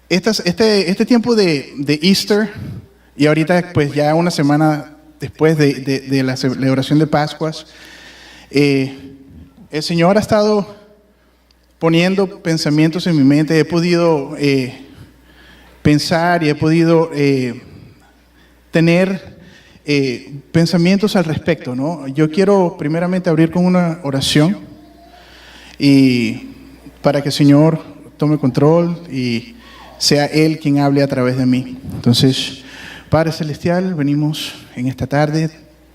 Este tiempo de Easter y ahorita pues ya una semana después de la celebración de Pascuas, el Señor ha estado poniendo pensamientos en mi mente. He podido pensar y he podido tener pensamientos al respecto, ¿no? Yo quiero primeramente abrir con una oración y para que el Señor tome control y sea Él quien hable a través de mí. Entonces, Padre Celestial, venimos en esta tarde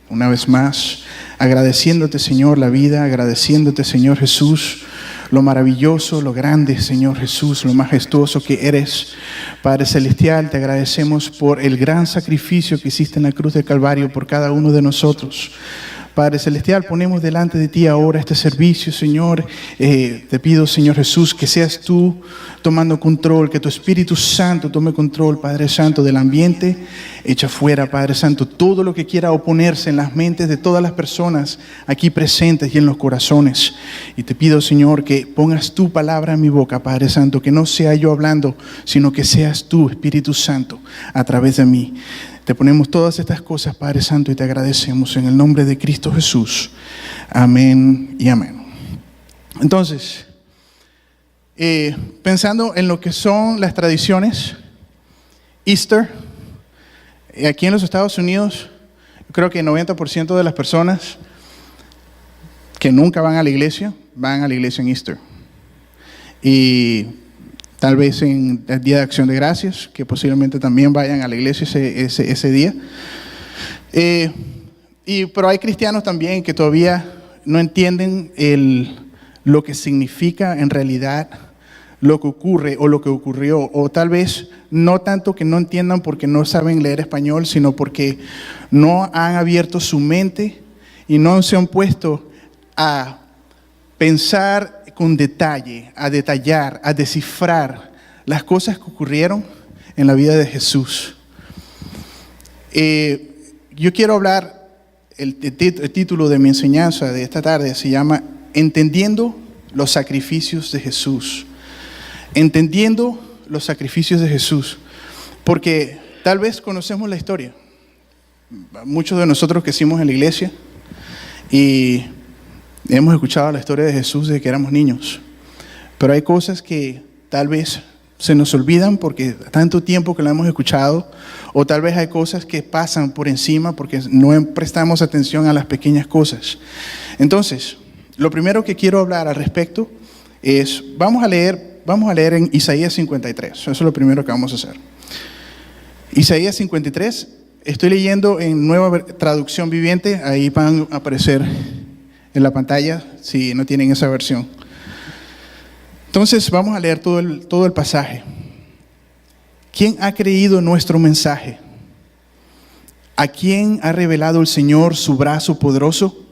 una vez más agradeciéndote, Señor, la vida, agradeciéndote, Señor Jesús, lo maravilloso, lo grande, Señor Jesús, lo majestuoso que eres. Padre Celestial, te agradecemos por el gran sacrificio que hiciste en la cruz del Calvario por cada uno de nosotros. Padre Celestial, ponemos delante de ti ahora este servicio, Señor. Te pido, Señor Jesús, que seas tú tomando control, que tu Espíritu Santo tome control, Padre Santo, del ambiente. Echa fuera, Padre Santo, todo lo que quiera oponerse en las mentes de todas las personas aquí presentes y en los corazones. Y te pido, Señor, que pongas tu palabra en mi boca, Padre Santo, que no sea yo hablando, sino que seas tú, Espíritu Santo, a través de mí. Te ponemos todas estas cosas, Padre Santo, y te agradecemos en el nombre de Cristo Jesús. Amén y amén. Entonces, pensando en lo que son las tradiciones, Easter, aquí en los Estados Unidos, creo que el 90% de las personas que nunca van a la iglesia en Easter. Y tal vez en el Día de Acción de Gracias, que posiblemente también vayan a la iglesia ese día. Pero hay cristianos también que todavía no entienden lo que significa en realidad lo que ocurre o lo que ocurrió. O tal vez no tanto que no entiendan porque no saben leer español, sino porque no han abierto su mente y no se han puesto a pensar con detalle, a detallar, a descifrar las cosas que ocurrieron en la vida de Jesús. Yo quiero hablar, el título de mi enseñanza de esta tarde se llama Entendiendo los sacrificios de Jesús. Entendiendo los sacrificios de Jesús. Porque tal vez conocemos la historia. Muchos de nosotros crecimos en la iglesia y hemos escuchado la historia de Jesús desde que éramos niños, pero hay cosas que tal vez se nos olvidan porque tanto tiempo que la hemos escuchado, o tal vez hay cosas que pasan por encima porque no prestamos atención a las pequeñas cosas. Entonces, lo primero que quiero hablar al respecto es, vamos a leer en Isaías 53, eso es lo primero que vamos a hacer. Isaías 53, estoy leyendo en Nueva Traducción Viviente, ahí van a aparecer en la pantalla, si no tienen esa versión. Entonces vamos a leer todo el pasaje. ¿Quién ha creído nuestro mensaje? ¿A quién ha revelado el Señor su brazo poderoso?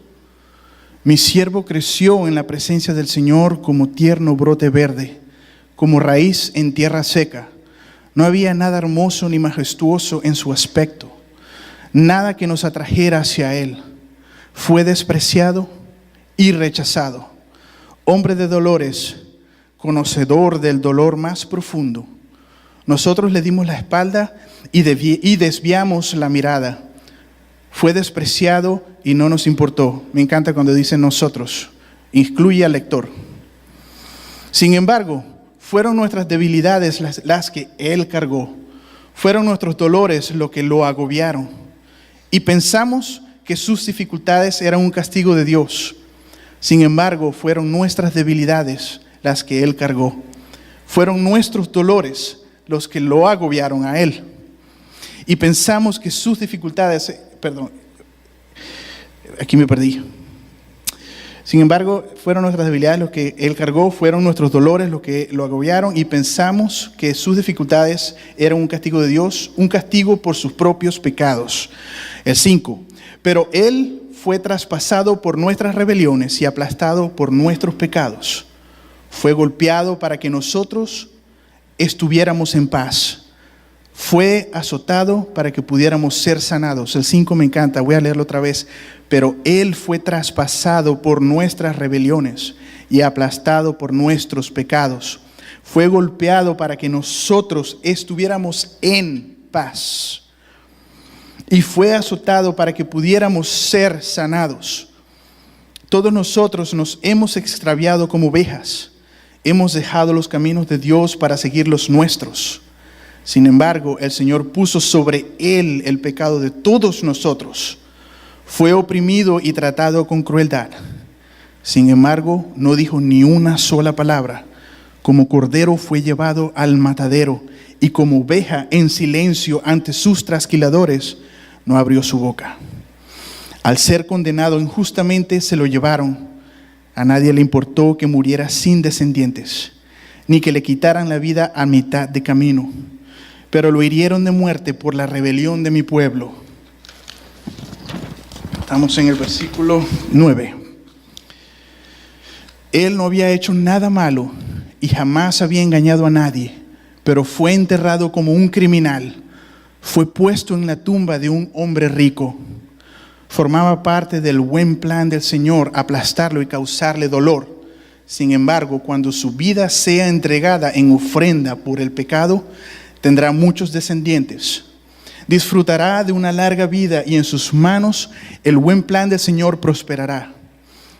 Mi siervo creció en la presencia del Señor como tierno brote verde, como raíz en tierra seca. No había nada hermoso ni majestuoso en su aspecto, nada que nos atrajera hacia Él. Fue despreciado y rechazado, hombre de dolores, conocedor del dolor más profundo. Nosotros le dimos la espalda y desviamos la mirada. Fue despreciado y no nos importó. Me encanta cuando dice nosotros, incluye al lector. Sin embargo, fueron nuestras debilidades las que Él cargó. Fueron nuestros dolores lo que lo agobiaron. Y pensamos que sus dificultades eran un castigo de Dios. Sin embargo, fueron nuestras debilidades las que Él cargó. Fueron nuestros dolores los que lo agobiaron a Él. Y pensamos que sus dificultades, aquí me perdí. Sin embargo, fueron nuestras debilidades los que Él cargó, fueron nuestros dolores los que lo agobiaron y pensamos que sus dificultades eran un castigo de Dios, un castigo por sus propios pecados. El 5. Pero Él fue traspasado por nuestras rebeliones y aplastado por nuestros pecados. Fue golpeado para que nosotros estuviéramos en paz. Fue azotado para que pudiéramos ser sanados. El 5 me encanta, voy a leerlo otra vez. Pero Él fue traspasado por nuestras rebeliones y aplastado por nuestros pecados. Fue golpeado para que nosotros estuviéramos en paz. Y fue azotado para que pudiéramos ser sanados. Todos nosotros nos hemos extraviado como ovejas. Hemos dejado los caminos de Dios para seguir los nuestros. Sin embargo, el Señor puso sobre Él el pecado de todos nosotros. Fue oprimido y tratado con crueldad. Sin embargo, no dijo ni una sola palabra. Como cordero fue llevado al matadero, y como oveja en silencio ante sus trasquiladores, no abrió su boca. Al ser condenado injustamente se lo llevaron. A nadie le importó que muriera sin descendientes, ni que le quitaran la vida a mitad de camino. Pero lo hirieron de muerte por la rebelión de mi pueblo. Estamos en el versículo 9. Él no había hecho nada malo y jamás había engañado a nadie, pero fue enterrado como un criminal. Fue puesto en la tumba de un hombre rico. Formaba parte del buen plan del Señor aplastarlo y causarle dolor. Sin embargo, cuando su vida sea entregada en ofrenda por el pecado, tendrá muchos descendientes. Disfrutará de una larga vida y en sus manos el buen plan del Señor prosperará.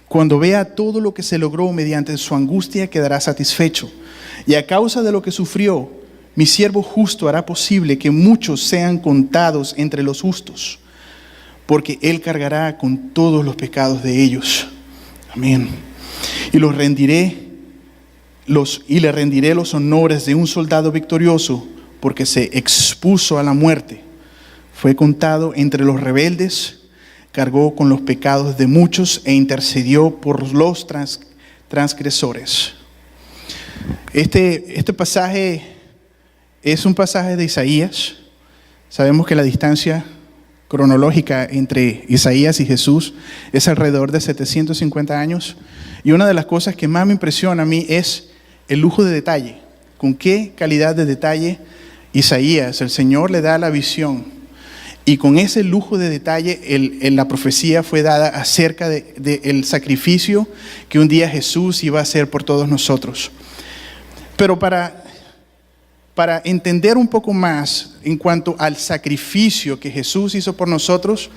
Cuando vea todo lo que se logró mediante su angustia, quedará satisfecho. Y a causa de lo que sufrió, mi siervo justo hará posible que muchos sean contados entre los justos, porque Él cargará con todos los pecados de ellos. Amén. Y le rendiré los honores de un soldado victorioso, porque se expuso a la muerte. Fue contado entre los rebeldes, cargó con los pecados de muchos e intercedió por los transgresores. Este pasaje es un pasaje de Isaías. Sabemos que la distancia cronológica entre Isaías y Jesús es alrededor de 750 años. Y una de las cosas que más me impresiona a mí es el lujo de detalle. Con qué calidad de detalle Isaías, el Señor le da la visión. Y con ese lujo de detalle, la profecía fue dada acerca del sacrificio que un día Jesús iba a hacer por todos nosotros. Pero para entender un poco más en cuanto al sacrificio que Jesús hizo por nosotros,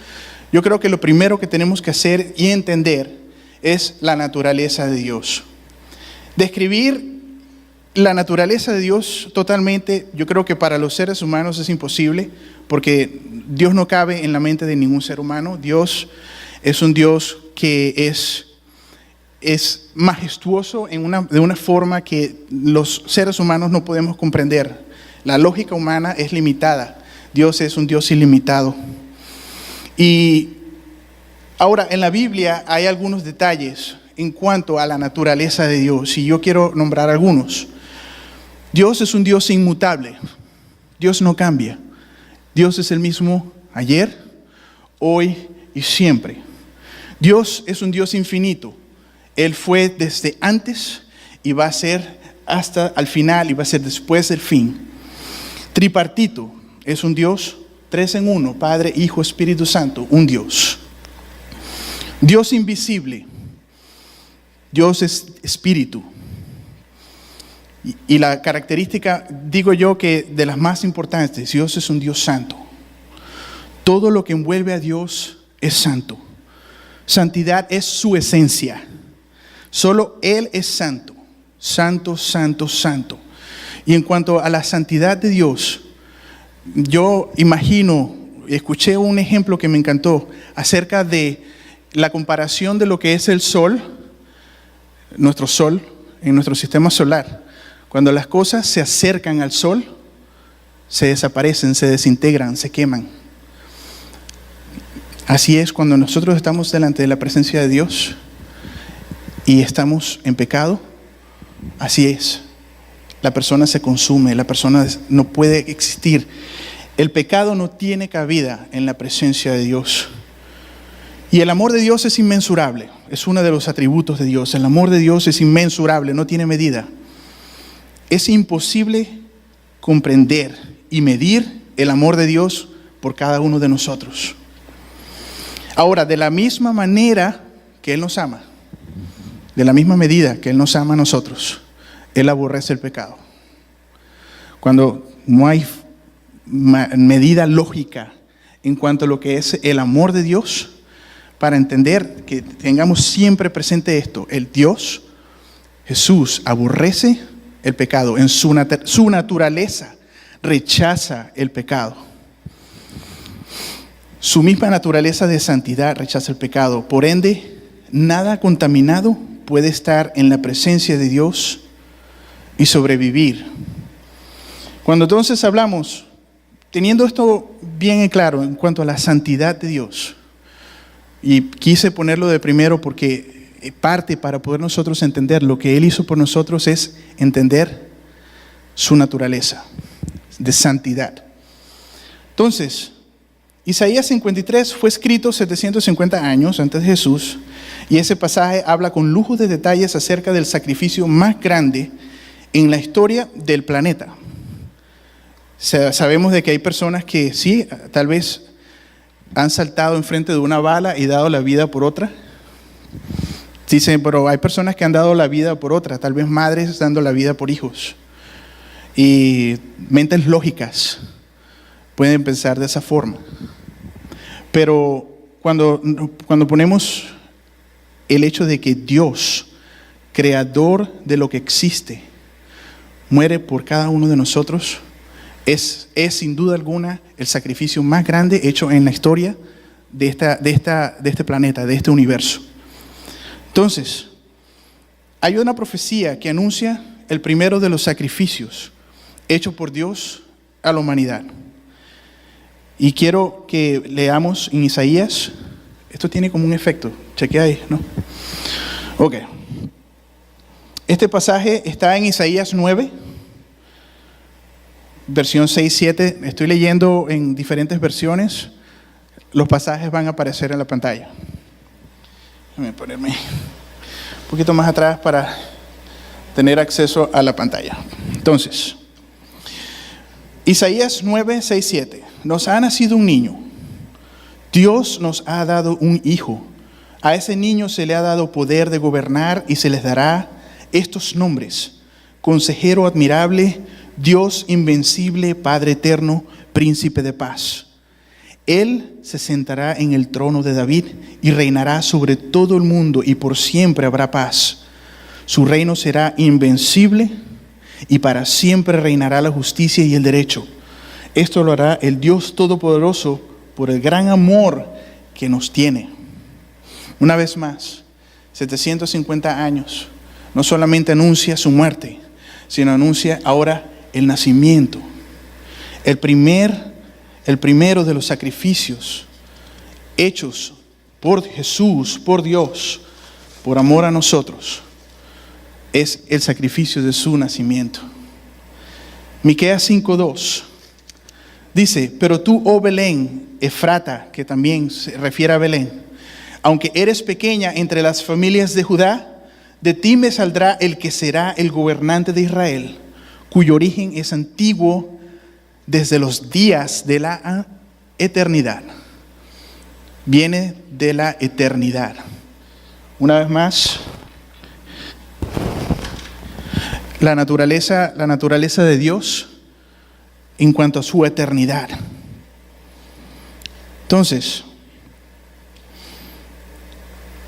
yo creo que lo primero que tenemos que hacer y entender es la naturaleza de Dios. Describir la naturaleza de Dios totalmente, yo creo que para los seres humanos es imposible, porque Dios no cabe en la mente de ningún ser humano. Dios es un Dios que es majestuoso de una forma que los seres humanos no podemos comprender. La lógica humana es limitada. Dios es un Dios ilimitado. Y ahora, en la Biblia hay algunos detalles en cuanto a la naturaleza de Dios, y yo quiero nombrar algunos. Dios es un Dios inmutable. Dios no cambia. Dios es el mismo ayer, hoy y siempre. Dios es un Dios infinito. Él fue desde antes y va a ser hasta al final y va a ser después del fin. Tripartito, es un Dios, 3 en 1, Padre, Hijo, Espíritu Santo, un Dios. Dios invisible, Dios es espíritu. Y la característica, digo yo, que de las más importantes, Dios es un Dios santo. Todo lo que envuelve a Dios es santo. Santidad es su esencia. Solo Él es santo. Santo, santo, santo. Y en cuanto a la santidad de Dios, yo escuché un ejemplo que me encantó acerca de la comparación de lo que es el sol, nuestro sol, en nuestro sistema solar. Cuando las cosas se acercan al sol, se desaparecen, se desintegran, se queman. Así es cuando nosotros estamos delante de la presencia de Dios y estamos en pecado. Así es. La persona se consume, la persona no puede existir. El pecado no tiene cabida en la presencia de Dios. Y el amor de Dios es inmensurable. Es uno de los atributos de Dios. El amor de Dios es inmensurable, no tiene medida. Es imposible comprender y medir el amor de Dios por cada uno de nosotros. Ahora, de la misma manera que Él nos ama, de la misma medida que Él nos ama a nosotros, Él aborrece el pecado. cuando no hay medida lógica en cuanto a lo que es el amor de Dios, para entender que tengamos siempre presente esto: el Dios, Jesús, aborrece el pecado. En su naturaleza rechaza el pecado. Su misma naturaleza de santidad rechaza el pecado. Por ende, nada contaminado puede estar en la presencia de Dios y sobrevivir. Cuando entonces hablamos, teniendo esto bien en claro en cuanto a la santidad de Dios, y quise ponerlo de primero porque parte para poder nosotros entender lo que Él hizo por nosotros es entender su naturaleza de santidad. Entonces, Isaías 53 fue escrito 750 años antes de Jesús, y ese pasaje habla con lujo de detalles acerca del sacrificio más grande en la historia del planeta. Sabemos de que hay personas que sí, tal vez han saltado enfrente de una bala y dado la vida por otra. Dicen, pero hay personas que han dado la vida por otra, tal vez madres dando la vida por hijos. Y mentes lógicas pueden pensar de esa forma. Pero cuando ponemos el hecho de que Dios, creador de lo que existe, muere por cada uno de nosotros, es sin duda alguna el sacrificio más grande hecho en la historia de este planeta, de este universo. Entonces, hay una profecía que anuncia el primero de los sacrificios hechos por Dios a la humanidad. Y quiero que leamos en Isaías. Esto tiene como un efecto, chequea ahí, ¿no? Ok. Este pasaje está en Isaías 9. Versión 6-7, estoy leyendo en diferentes versiones. Los pasajes van a aparecer en la pantalla. Déjame ponerme un poquito más atrás para tener acceso a la pantalla. Entonces, Isaías 9:6-7. Nos ha nacido un niño. Dios nos ha dado un hijo. A ese niño se le ha dado poder de gobernar y se les dará estos nombres: Consejero admirable, Dios invencible, Padre eterno, Príncipe de paz. Él se sentará en el trono de David y reinará sobre todo el mundo, y por siempre habrá paz. Su reino será invencible y para siempre reinará la justicia y el derecho. Esto lo hará el Dios Todopoderoso por el gran amor que nos tiene. Una vez más, 750 años, no solamente anuncia su muerte, sino anuncia ahora el nacimiento, el primero de los sacrificios hechos por Jesús, por Dios, por amor a nosotros, es el sacrificio de su nacimiento. Miqueas 5:2 dice: pero tú, oh Belén, Efrata, que también se refiere a Belén, aunque eres pequeña entre las familias de Judá, de ti me saldrá el que será el gobernante de Israel, cuyo origen es antiguo desde los días de la eternidad. Viene de la eternidad. Una vez más, la naturaleza de Dios en cuanto a su eternidad. Entonces,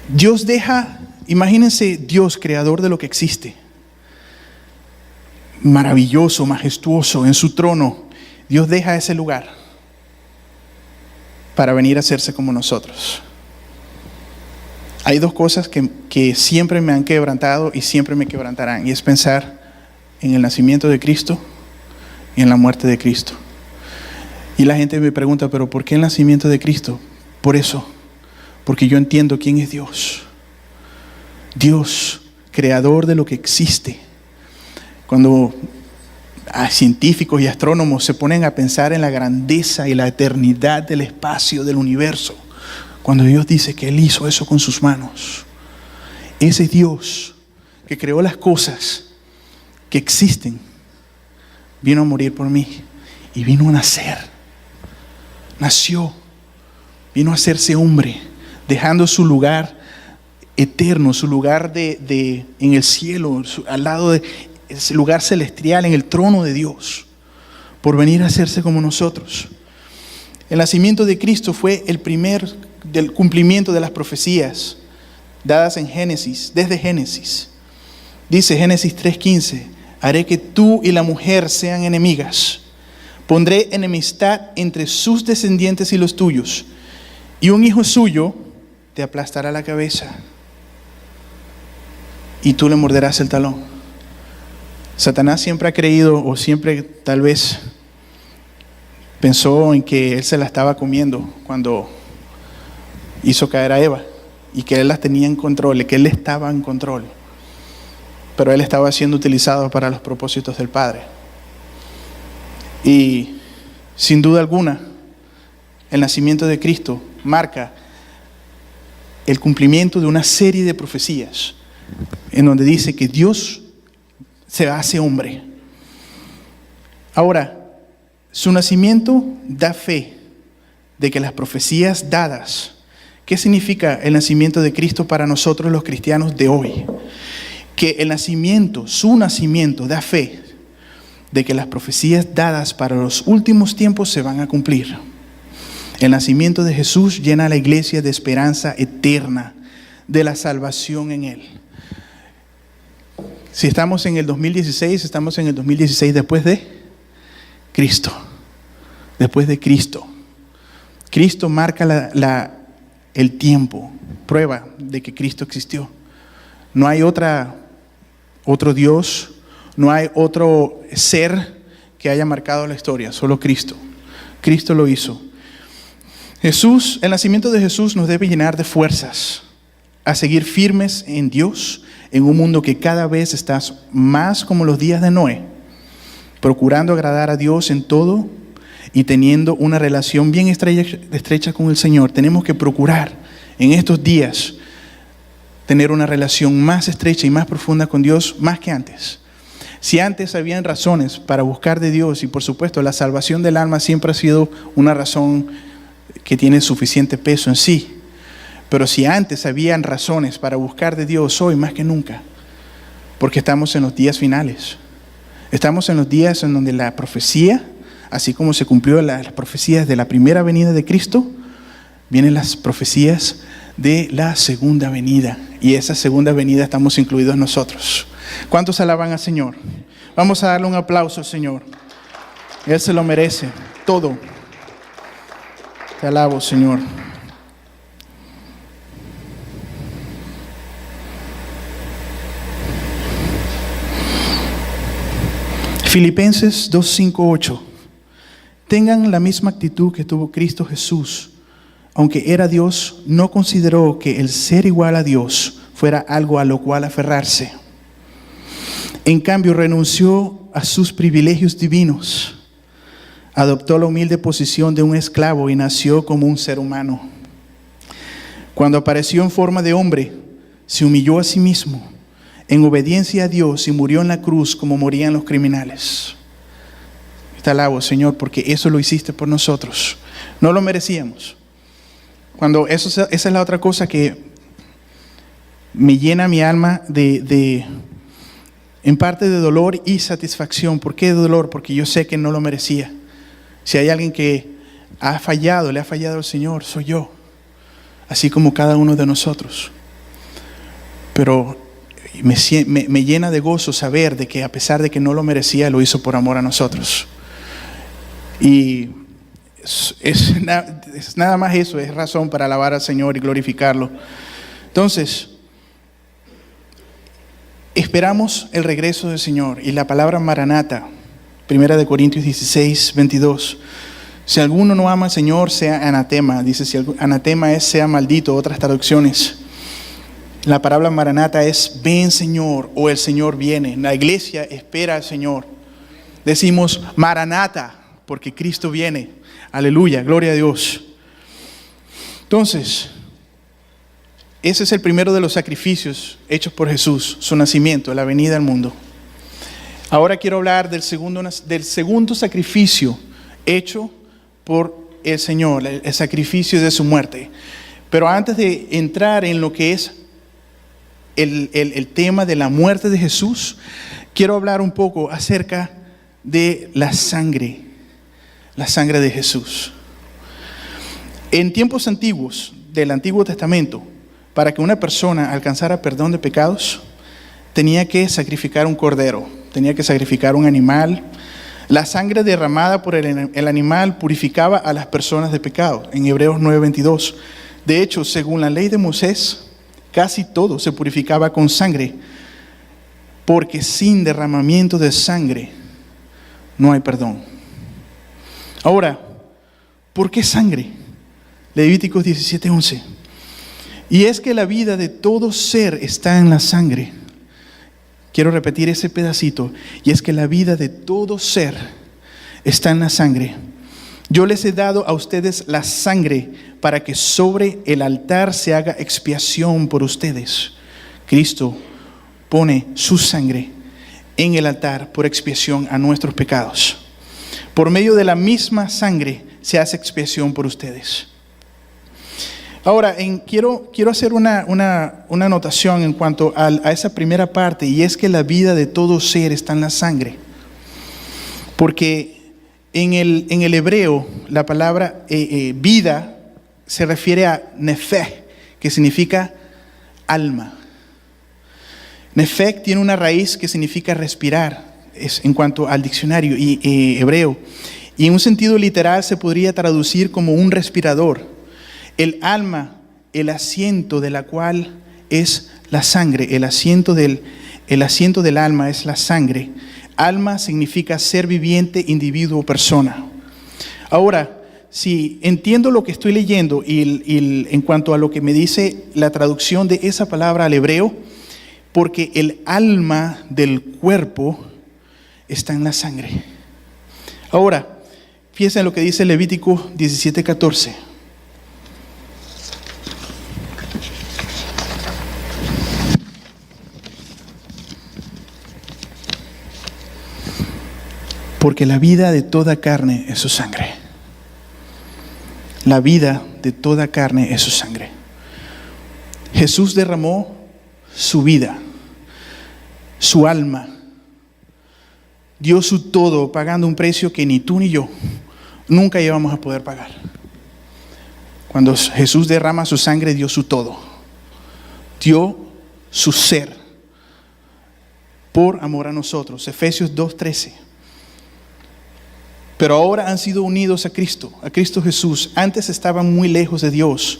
Dios deja, imagínense Dios, creador de lo que existe, maravilloso, majestuoso, en su trono. Dios deja ese lugar para venir a hacerse como nosotros. Hay dos cosas que siempre me han quebrantado y siempre me quebrantarán, y es pensar en el nacimiento de Cristo y en la muerte de Cristo. Y la gente me pregunta, ¿pero por qué el nacimiento de Cristo? Por eso, porque yo entiendo quién es Dios. Dios, creador de lo que existe. Cuando científicos y astrónomos se ponen a pensar en la grandeza y la eternidad del espacio, del universo, cuando Dios dice que Él hizo eso con sus manos, ese Dios que creó las cosas que existen, vino a morir por mí y vino a nacer. Nació, vino a hacerse hombre, dejando su lugar eterno, su lugar en el cielo, al lado de ese lugar celestial, en el trono de Dios, por venir a hacerse como nosotros. El nacimiento de Cristo fue el primer del cumplimiento de las profecías dadas en Génesis, desde Génesis. Dice Génesis 3:15, haré que tú y la mujer sean enemigas. Pondré enemistad entre sus descendientes y los tuyos, y un hijo suyo te aplastará la cabeza, y tú le morderás el talón. Satanás siempre ha creído, o siempre tal vez pensó en que él se la estaba comiendo cuando hizo caer a Eva, y que él las tenía en control, y que él estaba en control. Pero él estaba siendo utilizado para los propósitos del Padre. Y sin duda alguna, el nacimiento de Cristo marca el cumplimiento de una serie de profecías en donde dice que Dios se hace hombre. Ahora, su nacimiento da fe de que las profecías dadas, ¿qué significa el nacimiento de Cristo para nosotros los cristianos de hoy? Que el nacimiento, su nacimiento da fe de que las profecías dadas para los últimos tiempos se van a cumplir. El nacimiento de Jesús llena a la iglesia de esperanza eterna, de la salvación en Él. Si estamos en el 2016, estamos en el 2016 después de Cristo. Después de Cristo. Cristo marca el tiempo, prueba de que Cristo existió. No hay otro Dios, no hay otro ser que haya marcado la historia, solo Cristo. Cristo lo hizo. Jesús, el nacimiento de Jesús nos debe llenar de fuerzas a seguir firmes en Dios, en un mundo que cada vez está más como los días de Noé, procurando agradar a Dios en todo y teniendo una relación bien estrecha con el Señor. Tenemos que procurar en estos días tener una relación más estrecha y más profunda con Dios, más que antes. Si antes habían razones para buscar de Dios, y por supuesto la salvación del alma siempre ha sido una razón que tiene suficiente peso en sí, pero si antes habían razones para buscar de Dios, hoy más que nunca, porque estamos en los días finales. Estamos en los días en donde la profecía, así como se cumplió las profecías de la primera venida de Cristo, vienen las profecías de la segunda venida. Y esa segunda venida estamos incluidos nosotros. ¿Cuántos alaban al Señor? Vamos a darle un aplauso al Señor. Él se lo merece todo. Te alabo, Señor. Filipenses 2:5-8. Tengan la misma actitud que tuvo Cristo Jesús. Aunque era Dios, no consideró que el ser igual a Dios fuera algo a lo cual aferrarse. En cambio, renunció a sus privilegios divinos. Adoptó la humilde posición de un esclavo y nació como un ser humano. Cuando apareció en forma de hombre, se humilló a sí mismo en obediencia a Dios y murió en la cruz como morían los criminales. Te alabo, Señor, porque eso lo hiciste por nosotros. No lo merecíamos. Esa es la otra cosa que me llena mi alma en parte de dolor y satisfacción. ¿Por qué dolor? Porque yo sé que no lo merecía. Si hay alguien que ha fallado, le ha fallado al Señor, soy yo. Así como cada uno de nosotros. Pero me llena de gozo saber de que a pesar de que no lo merecía, lo hizo por amor a nosotros. Y es nada más eso, es razón para alabar al Señor y glorificarlo. Entonces, esperamos el regreso del Señor. Y la palabra Maranata, 1 Corintios 16:22. Si alguno no ama al Señor, sea anatema. Dice, si anatema es sea maldito, otras traducciones. La palabra Maranata es ven Señor, o el Señor viene. La iglesia espera al Señor. Decimos Maranata, porque Cristo viene. Aleluya, gloria a Dios. Entonces, ese es el primero de los sacrificios hechos por Jesús, su nacimiento, la venida al mundo. Ahora quiero hablar del segundo sacrificio hecho por el Señor, el sacrificio de su muerte. Pero antes de entrar en lo que es el tema de la muerte de Jesús, quiero hablar un poco acerca de la sangre La sangre de Jesús. En tiempos antiguos del Antiguo Testamento, para que una persona alcanzara perdón de pecados, tenía que sacrificar un cordero, tenía que sacrificar un animal. La sangre derramada por el animal purificaba a las personas de pecado, en Hebreos 9:22. De hecho, según la ley de Moisés, casi todo se purificaba con sangre, porque sin derramamiento de sangre no hay perdón. Ahora, ¿por qué sangre? Levíticos 17:11. Y es que la vida de todo ser está en la sangre. Quiero repetir ese pedacito. Y es que la vida de todo ser está en la sangre. Yo les he dado a ustedes la sangre para que sobre el altar se haga expiación por ustedes. Cristo pone su sangre en el altar por expiación a nuestros pecados. Por medio de la misma sangre se hace expiación por ustedes. Ahora, quiero hacer una anotación en cuanto a esa primera parte, y es que la vida de todo ser está en la sangre. Porque en el hebreo la palabra vida se refiere a nefeh, que significa alma. Nefeh tiene una raíz que significa respirar, es en cuanto al diccionario hebreo. Y en un sentido literal se podría traducir como un respirador. El alma, el asiento de la cual es la sangre, el asiento del alma es la sangre. Alma significa ser viviente, individuo, persona. Ahora, si entiendo lo que estoy leyendo y en cuanto a lo que me dice la traducción de esa palabra al hebreo, porque el alma del cuerpo está en la sangre. Ahora, fíjense en lo que dice Levítico 17:14. Porque la vida de toda carne es su sangre. La vida de toda carne es su sangre. Jesús derramó su vida, su alma, dio su todo, pagando un precio que ni tú ni yo nunca íbamos a poder pagar. Cuando Jesús derrama su sangre, dio su todo, dio su ser por amor a nosotros. Efesios 2:13. Pero ahora han sido unidos a Cristo Jesús. Antes estaban muy lejos de Dios,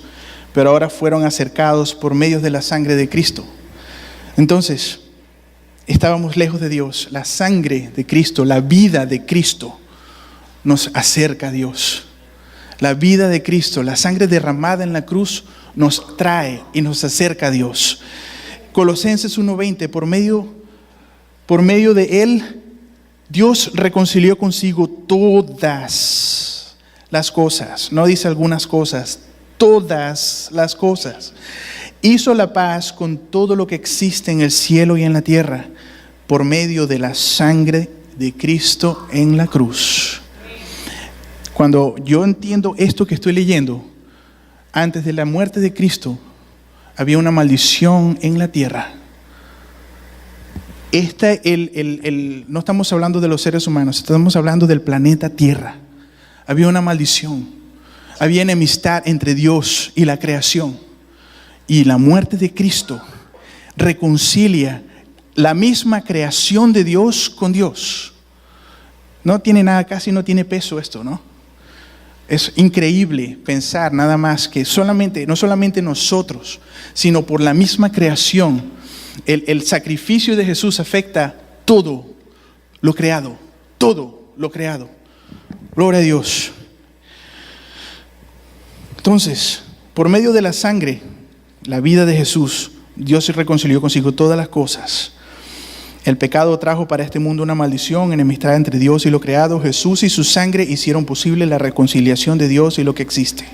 pero ahora fueron acercados por medio de la sangre de Cristo. Entonces, estábamos lejos de Dios. La sangre de Cristo, la vida de Cristo, nos acerca a Dios. La vida de Cristo, la sangre derramada en la cruz, nos trae y nos acerca a Dios. Colosenses 1:20, por medio de Él, Dios reconcilió consigo todas las cosas. No dice algunas cosas, todas las cosas. Hizo la paz con todo lo que existe en el cielo y en la tierra, por medio de la sangre de Cristo en la cruz. Cuando yo entiendo esto que estoy leyendo, antes de la muerte de Cristo, había una maldición en la tierra. No estamos hablando de los seres humanos, estamos hablando del planeta Tierra. Había una maldición, había enemistad entre Dios y la creación. Y la muerte de Cristo reconcilia la misma creación de Dios con Dios. No tiene nada, casi no tiene peso esto, ¿no? Es increíble pensar nada más que no solamente nosotros, sino por la misma creación. El sacrificio de Jesús afecta todo lo creado, todo lo creado. Gloria a Dios. Entonces, por medio de la sangre, la vida de Jesús, Dios se reconcilió consigo todas las cosas. El pecado trajo para este mundo una maldición, enemistad entre Dios y lo creado. Jesús y su sangre hicieron posible la reconciliación de Dios y lo que existe.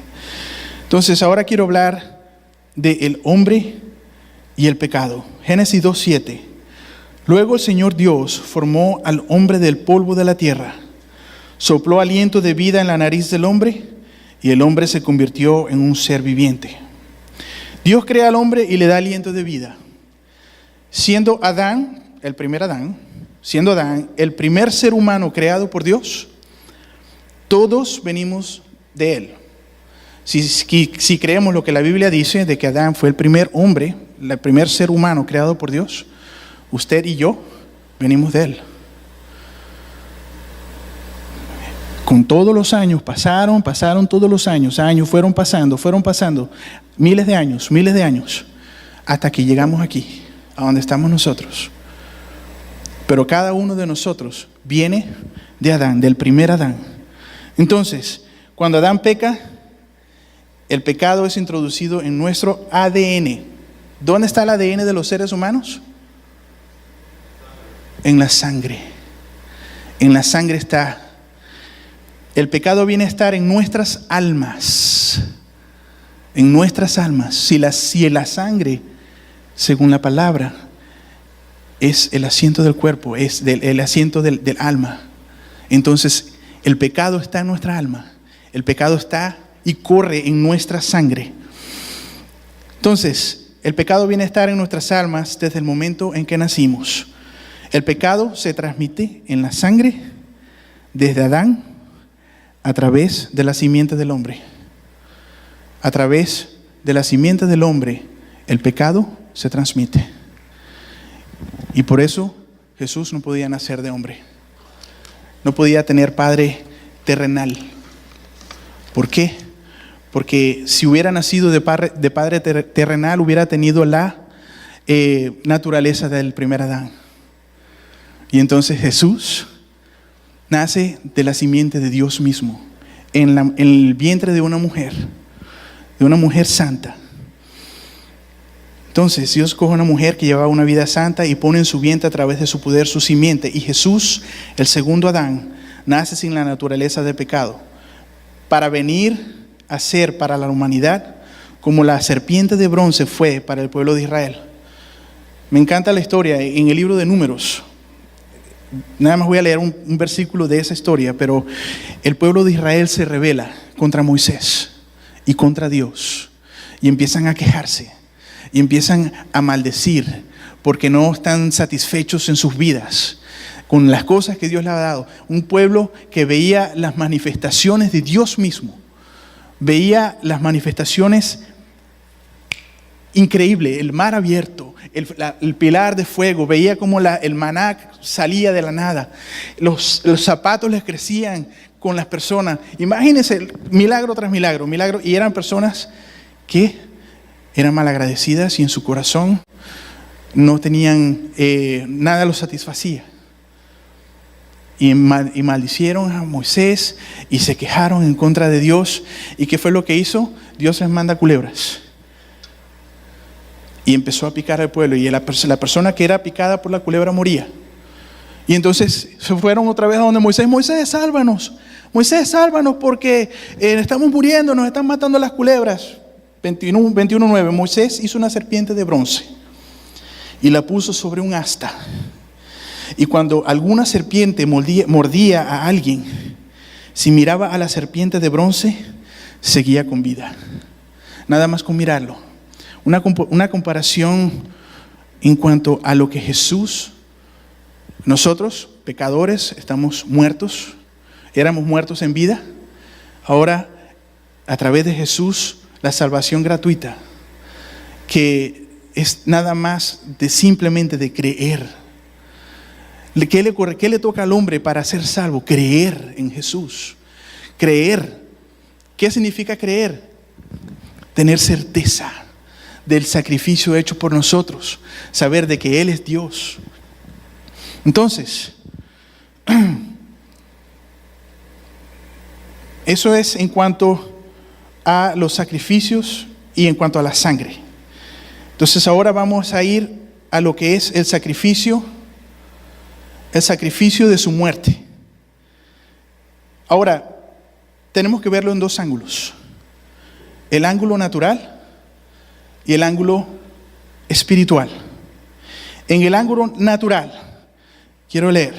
Entonces, ahora quiero hablar del hombre y el pecado. Génesis 2:7. Luego el Señor Dios formó al hombre del polvo de la tierra, sopló aliento de vida en la nariz del hombre y el hombre se convirtió en un ser viviente. Dios crea al hombre y le da aliento de vida. Siendo Adán, el primer ser humano creado por Dios, Todos venimos de Él. Si creemos lo que la Biblia dice, de que Adán fue el primer hombre, el primer ser humano creado por Dios, usted y yo venimos de Él. Con todos los años, pasaron todos los años fueron pasando, miles de años, hasta que llegamos aquí, a donde estamos nosotros. Pero cada uno de nosotros viene de Adán, del primer Adán. Entonces, cuando Adán peca, el pecado es introducido en nuestro ADN. ¿Dónde está el ADN de los seres humanos? En la sangre. En la sangre está. El pecado viene a estar en nuestras almas. En nuestras almas. Si la sangre, según la palabra, es el asiento del cuerpo, es el asiento del alma, entonces el pecado está en nuestra alma. El pecado está y corre en nuestra sangre. Entonces, el pecado viene a estar en nuestras almas desde el momento en que nacimos. El pecado se transmite en la sangre desde Adán a través de la simiente del hombre. A través de la simiente del hombre, el pecado se transmite. Y por eso Jesús no podía nacer de hombre. No podía tener padre terrenal. ¿Por qué? Porque si hubiera nacido de padre terrenal, hubiera tenido la naturaleza del primer Adán. Y entonces Jesús nace de la simiente de Dios mismo, en el vientre de una mujer santa. Entonces Dios coge a una mujer que llevaba una vida santa y pone en su vientre a través de su poder su simiente. Y Jesús, el segundo Adán, nace sin la naturaleza de pecado, para venir a ser para la humanidad como la serpiente de bronce fue para el pueblo de Israel. Me encanta la historia en el libro de Números. Nada más voy a leer un versículo de esa historia, pero el pueblo de Israel se rebela contra Moisés y contra Dios y empiezan a quejarse y empiezan a maldecir porque no están satisfechos en sus vidas con las cosas que Dios les ha dado. Un pueblo que veía las manifestaciones de Dios mismo, veía las manifestaciones increíbles, el mar abierto, el pilar de fuego, veía como el maná salía de la nada, los zapatos les crecían con las personas. Imagínense, milagro tras milagro, y eran personas que eran malagradecidas y en su corazón no tenían, nada los satisfacía. Y maldicieron a Moisés y se quejaron en contra de Dios. ¿Y qué fue lo que hizo? Dios les manda culebras. Y empezó a picar al pueblo. Y la persona que era picada por la culebra moría. Y entonces se fueron otra vez a donde Moisés. Moisés, sálvanos. Moisés, sálvanos porque estamos muriendo, nos están matando las culebras. 21:9. Moisés hizo una serpiente de bronce y la puso sobre un asta. Y cuando alguna serpiente mordía a alguien, si miraba a la serpiente de bronce, seguía con vida. Nada más con mirarlo. Una comparación en cuanto a lo que Jesús, nosotros, pecadores, estamos muertos, éramos muertos en vida. Ahora, a través de Jesús, la salvación gratuita, que es nada más de simplemente de creer. ¿Qué le toca al hombre para ser salvo? Creer en Jesús. Creer. ¿Qué significa creer? Tener certeza del sacrificio hecho por nosotros. Saber de que Él es Dios. Entonces, eso es en cuanto a los sacrificios y en cuanto a la sangre. Entonces ahora vamos a ir a lo que es el sacrificio de su muerte. Ahora, tenemos que verlo en dos ángulos. El ángulo natural y el ángulo espiritual. En el ángulo natural, quiero leer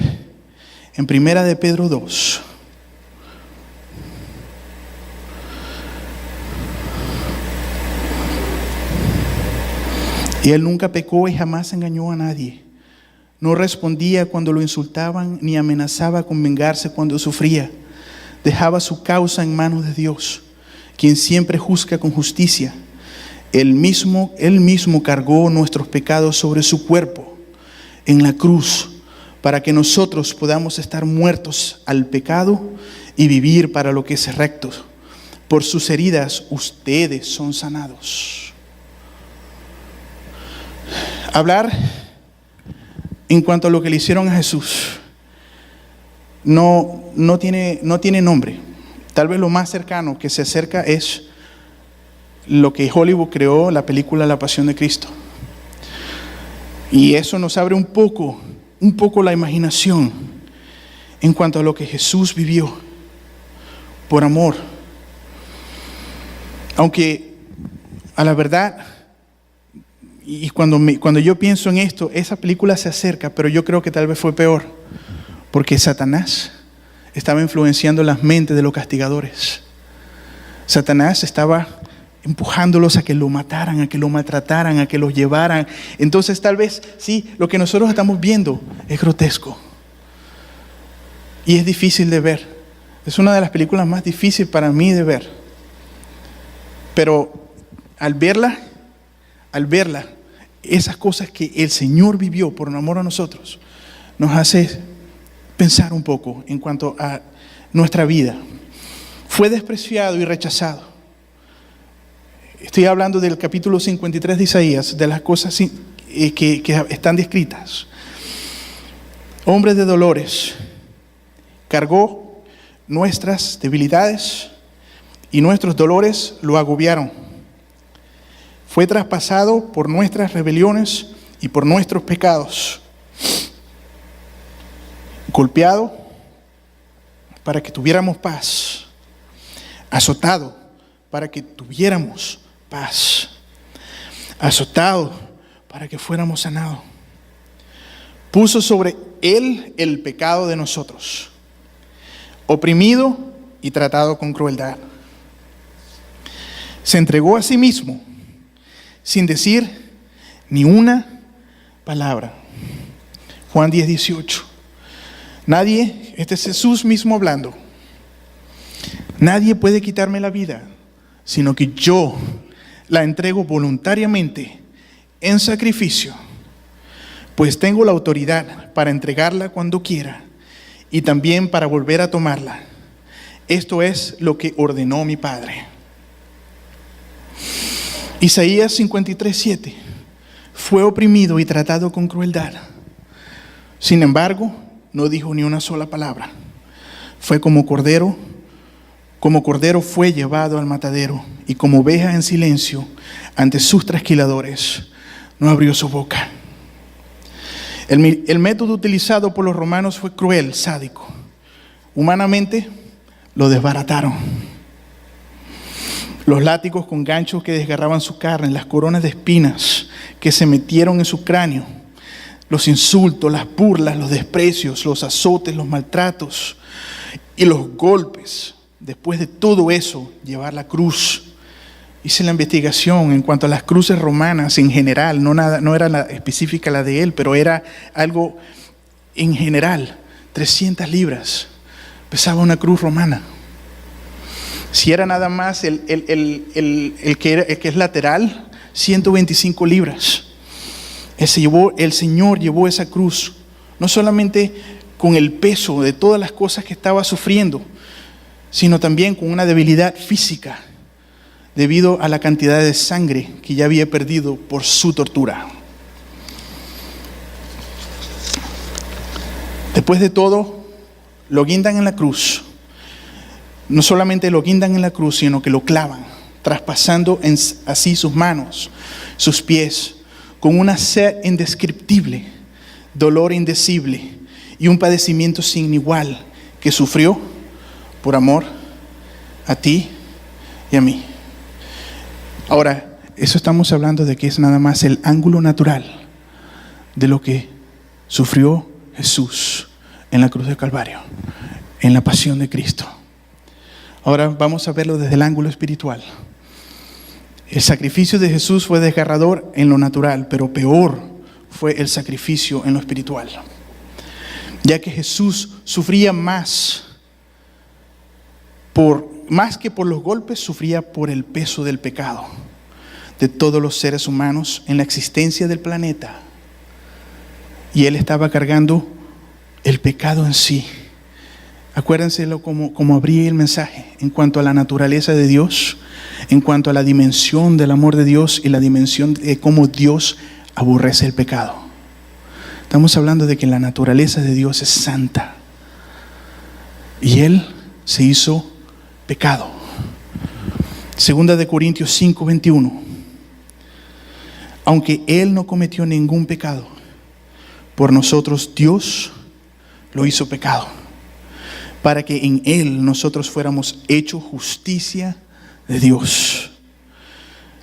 en 1 de Pedro 2. Y él nunca pecó y jamás engañó a nadie. No respondía cuando lo insultaban, ni amenazaba con vengarse cuando sufría. dejaba su causa en manos de Dios, quien siempre juzga con justicia. Él mismo cargó nuestros pecados sobre su cuerpo en la cruz, para que nosotros podamos estar muertos al pecado y vivir para lo que es recto. Por sus heridas ustedes son sanados. Hablar en cuanto a lo que le hicieron a Jesús no tiene nombre. Tal vez lo más cercano que se acerca es lo que Hollywood creó, la película La Pasión de Cristo. Y eso nos abre un poco la imaginación en cuanto a lo que Jesús vivió por amor. Aunque a la verdad, y cuando yo pienso en esto, esa película se acerca, pero yo creo que tal vez fue peor, porque Satanás estaba influenciando las mentes de los castigadores. Satanás estaba empujándolos a que lo mataran, a que lo maltrataran, a que los llevaran. Entonces tal vez, sí, lo que nosotros estamos viendo es grotesco. Y es difícil de ver. Es una de las películas más difíciles para mí de ver. Pero al verla, esas cosas que el Señor vivió por amor a nosotros, nos hace pensar un poco en cuanto a nuestra vida. Fue despreciado y rechazado. Estoy hablando del capítulo 53 de Isaías, de las cosas que están descritas. Hombre de dolores, cargó nuestras debilidades y nuestros dolores lo agobiaron. Fue traspasado por nuestras rebeliones y por nuestros pecados. Golpeado para que tuviéramos paz. Azotado para que tuviéramos paz. Azotado para que fuéramos sanados. Puso sobre él el pecado de nosotros. Oprimido y tratado con crueldad. Se entregó a sí mismo sin decir ni una palabra. Juan 10:18. Nadie, este es Jesús mismo hablando. Nadie puede quitarme la vida, sino que yo la entrego voluntariamente en sacrificio, pues tengo la autoridad para entregarla cuando quiera y también para volver a tomarla. Esto es lo que ordenó mi Padre. Isaías 53:7. Fue oprimido y tratado con crueldad. Sin embargo, no dijo ni una sola palabra. Fue como cordero fue llevado al matadero, y como oveja en silencio ante sus trasquiladores, no abrió su boca. El método utilizado por los romanos fue cruel, sádico. Humanamente lo desbarataron. Los látigos con ganchos que desgarraban su carne, las coronas de espinas que se metieron en su cráneo, los insultos, las burlas, los desprecios, los azotes, los maltratos y los golpes. Después de todo eso, llevar la cruz. Hice la investigación en cuanto a las cruces romanas en general, no era la específica la de él, pero era algo en general. 300 libras pesaba una cruz romana. Si era nada más el que es lateral, 125 libras. El Señor llevó esa cruz, no solamente con el peso de todas las cosas que estaba sufriendo, sino también con una debilidad física, debido a la cantidad de sangre que ya había perdido por su tortura. Después de todo, lo guindan en la cruz. No solamente lo guindan en la cruz, sino que lo clavan, traspasando así sus manos, sus pies, con una sed indescriptible, dolor indecible y un padecimiento sin igual que sufrió por amor a ti y a mí. Ahora, eso estamos hablando de que es nada más el ángulo natural de lo que sufrió Jesús en la cruz del Calvario, en la pasión de Cristo. Ahora vamos a verlo desde el ángulo espiritual. El sacrificio de Jesús fue desgarrador en lo natural, pero peor fue el sacrificio en lo espiritual, ya que Jesús sufría más más que por los golpes, sufría por el peso del pecado de todos los seres humanos en la existencia del planeta. Y Él estaba cargando el pecado en sí. Acuérdenselo como abrí el mensaje, en cuanto a la naturaleza de Dios, en cuanto a la dimensión del amor de Dios y la dimensión de cómo Dios aborrece el pecado. Estamos hablando de que la naturaleza de Dios es santa. Y Él se hizo pecado. Segunda de Corintios 5:21. Aunque Él no cometió ningún pecado, por nosotros Dios lo hizo pecado, para que en Él nosotros fuéramos hechos justicia de Dios.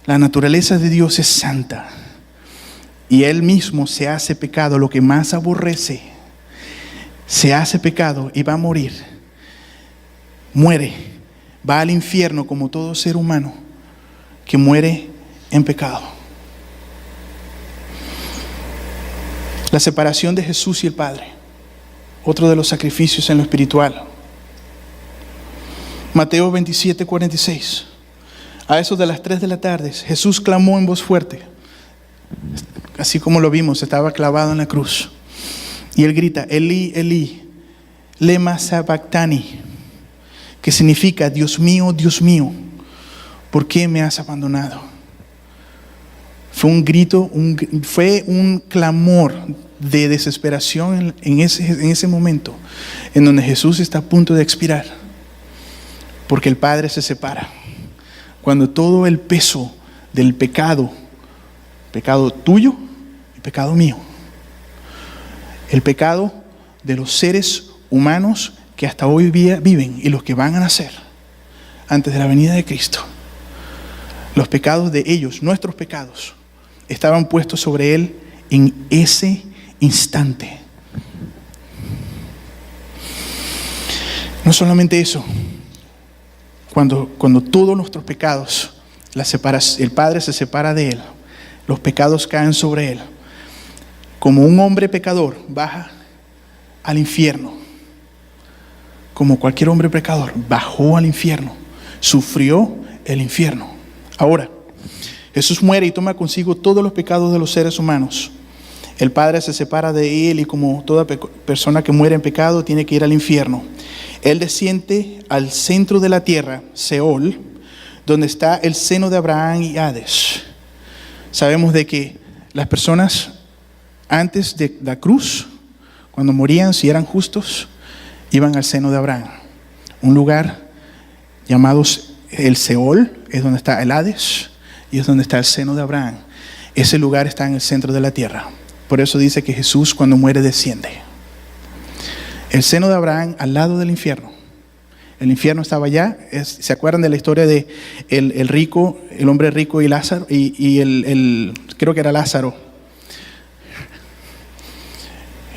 La naturaleza de Dios es santa. Y Él mismo se hace pecado, lo que más aborrece. Se hace pecado y va a morir. Muere, va al infierno como todo ser humano que muere en pecado. La separación de Jesús y el Padre, otro de los sacrificios en lo espiritual. Mateo 27:46. A eso de las 3 de la tarde, Jesús clamó en voz fuerte, así como lo vimos, estaba clavado en la cruz. Y Él grita, Elí, Elí, lema sabactani, que significa, Dios mío, ¿por qué me has abandonado? Fue un grito, fue un clamor de desesperación en ese momento, en donde Jesús está a punto de expirar, porque el Padre se separa. Cuando todo el peso del pecado tuyo y pecado mío, el pecado de los seres humanos que hasta hoy viven y los que van a nacer antes de la venida de Cristo, los pecados de ellos, nuestros pecados, estaban puestos sobre Él en ese instante. No solamente eso, cuando todos nuestros pecados, el Padre se separa de Él, los pecados caen sobre Él. Como un hombre pecador baja al infierno, como cualquier hombre pecador bajó al infierno, sufrió el infierno. Ahora, Jesús muere y toma consigo todos los pecados de los seres humanos. El Padre se separa de Él y como toda persona que muere en pecado tiene que ir al infierno. Él desciende al centro de la tierra, Seol, donde está el seno de Abraham y Hades. Sabemos de que las personas antes de la cruz, cuando morían, si eran justos, iban al seno de Abraham. Un lugar llamado el Seol, es donde está el Hades y es donde está el seno de Abraham. Ese lugar está en el centro de la tierra. Por eso dice que Jesús cuando muere desciende. El seno de Abraham al lado del infierno. El infierno estaba allá. ¿Se acuerdan de la historia de el rico, el hombre rico y Lázaro? Creo que era Lázaro.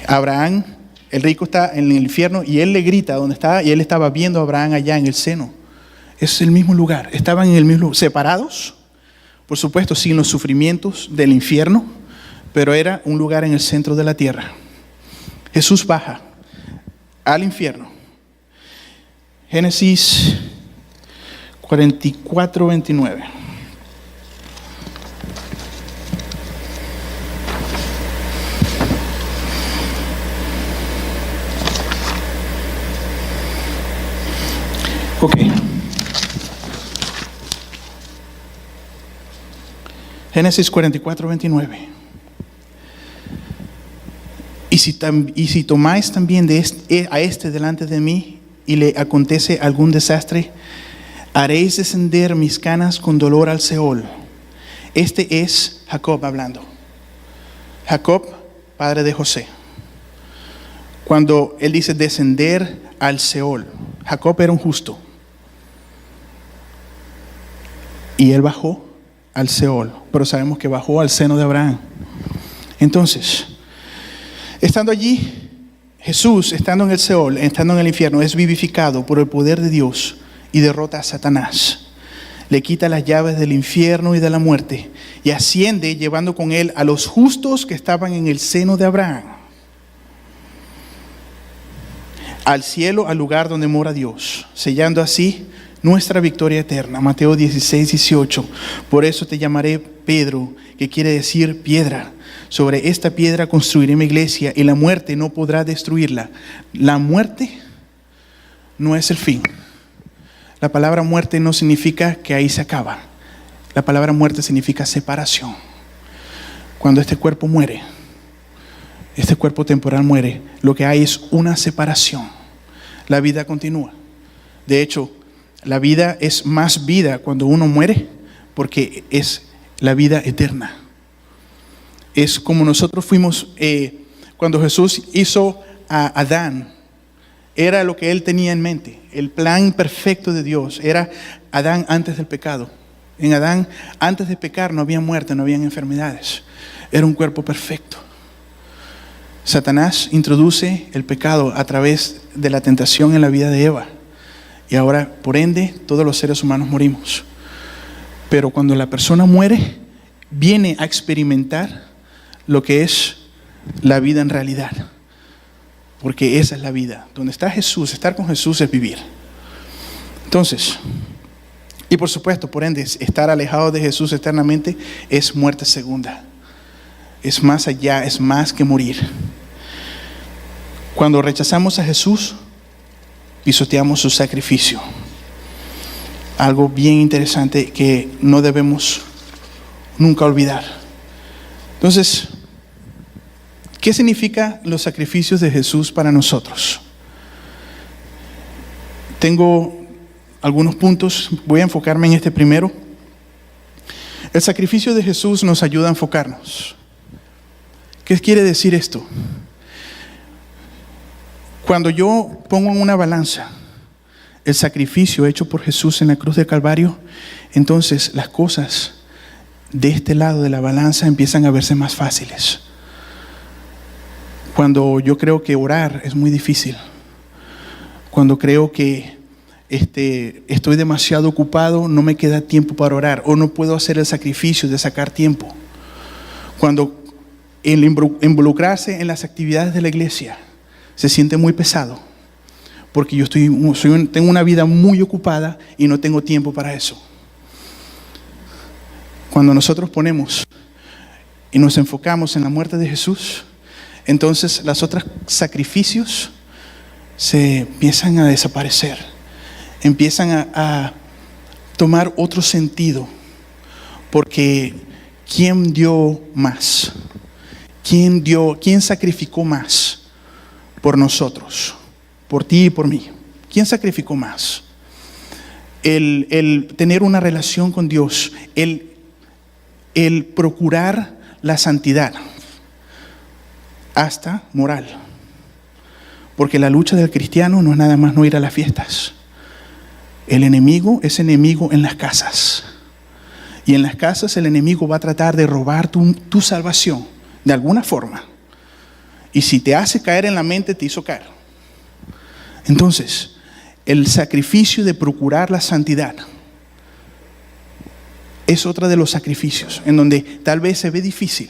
Abraham, el rico, está en el infierno y él le grita donde está y él estaba viendo a Abraham allá en el seno. Es el mismo lugar. Estaban en el mismo lugar, separados, por supuesto, sin los sufrimientos del infierno, pero era un lugar en el centro de la tierra. Jesús baja al infierno. Génesis 44:29. Ok. Génesis 44:29. Y si tomáis también a este delante de mí y le acontece algún desastre, haréis descender mis canas con dolor al Seol. Este es Jacob hablando. Jacob, padre de José. Cuando él dice descender al Seol, Jacob era un justo. Y él bajó al Seol, pero sabemos que bajó al seno de Abraham. Entonces, estando allí, Jesús, estando en el Seol, estando en el infierno, es vivificado por el poder de Dios y derrota a Satanás. Le quita las llaves del infierno y de la muerte y asciende llevando con él a los justos que estaban en el seno de Abraham. al cielo, al lugar donde mora Dios, sellando así nuestra victoria eterna. Mateo 16:18. Por eso te llamaré Pedro, que quiere decir piedra. Sobre esta piedra construiré mi iglesia y la muerte no podrá destruirla. La muerte no es el fin. La palabra muerte no significa que ahí se acaba. La palabra muerte significa separación. Cuando este cuerpo muere, este cuerpo temporal muere, lo que hay es una separación. La vida continúa. De hecho, la vida es más vida cuando uno muere, porque es la vida eterna. Es como nosotros fuimos, cuando Jesús hizo a Adán, era lo que él tenía en mente. El plan perfecto de Dios era Adán antes del pecado. En Adán, antes de pecar, no había muerte, no habían enfermedades. Era un cuerpo perfecto. Satanás introduce el pecado a través de la tentación en la vida de Eva. Y ahora, por ende, todos los seres humanos morimos. Pero cuando la persona muere, viene a experimentar lo que es la vida en realidad. Porque esa es la vida. Donde está Jesús, estar con Jesús es vivir. Entonces, y por supuesto, por ende, estar alejado de Jesús eternamente es muerte segunda. Es más allá, es más que morir. Cuando rechazamos a Jesús, pisoteamos su sacrificio. Algo bien interesante que no debemos nunca olvidar. Entonces, ¿qué significan los sacrificios de Jesús para nosotros? Tengo algunos puntos, voy a enfocarme en este primero. El sacrificio de Jesús nos ayuda a enfocarnos. ¿Qué quiere decir esto? Cuando yo pongo en una balanza el sacrificio hecho por Jesús en la cruz del Calvario, entonces las cosas de este lado de la balanza empiezan a verse más fáciles. Cuando yo creo que orar es muy difícil, cuando creo que estoy demasiado ocupado, no me queda tiempo para orar, o no puedo hacer el sacrificio de sacar tiempo. Cuando el involucrarse en las actividades de la iglesia se siente muy pesado, porque yo tengo una vida muy ocupada y no tengo tiempo para eso. Cuando nosotros ponemos y nos enfocamos en la muerte de Jesús, entonces los otros sacrificios se empiezan a desaparecer, empiezan a tomar otro sentido, porque ¿quién dio más? ¿Quién sacrificó más por nosotros? Por ti y por mí. ¿Quién sacrificó más? El tener una relación con Dios, el procurar la santidad, hasta moral. Porque la lucha del cristiano no es nada más no ir a las fiestas. El enemigo es enemigo en las casas. Y en las casas el enemigo va a tratar de robar tu salvación de alguna forma. Y si te hace caer en la mente, te hizo caer. Entonces, el sacrificio de procurar la santidad es otro de los sacrificios en donde tal vez se ve difícil,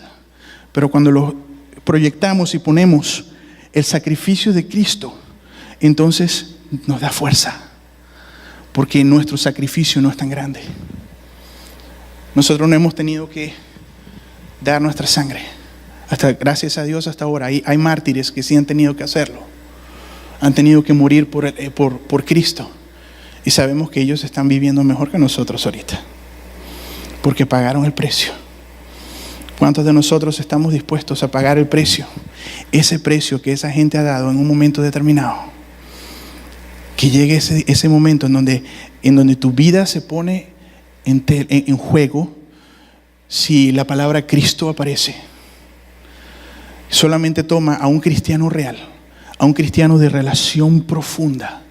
pero cuando lo proyectamos y ponemos el sacrificio de Cristo, entonces nos da fuerza, porque nuestro sacrificio no es tan grande. Nosotros no hemos tenido que dar nuestra sangre. Gracias a Dios hasta ahora hay mártires que sí han tenido que hacerlo. Han tenido que morir por Cristo. Y sabemos que ellos están viviendo mejor que nosotros ahorita, porque pagaron el precio. ¿Cuántos de nosotros estamos dispuestos a pagar el precio? Ese precio que esa gente ha dado en un momento determinado. Que llegue ese momento en donde tu vida se pone en juego si la palabra Cristo aparece. Solamente toma a un cristiano real, a un cristiano de relación profunda,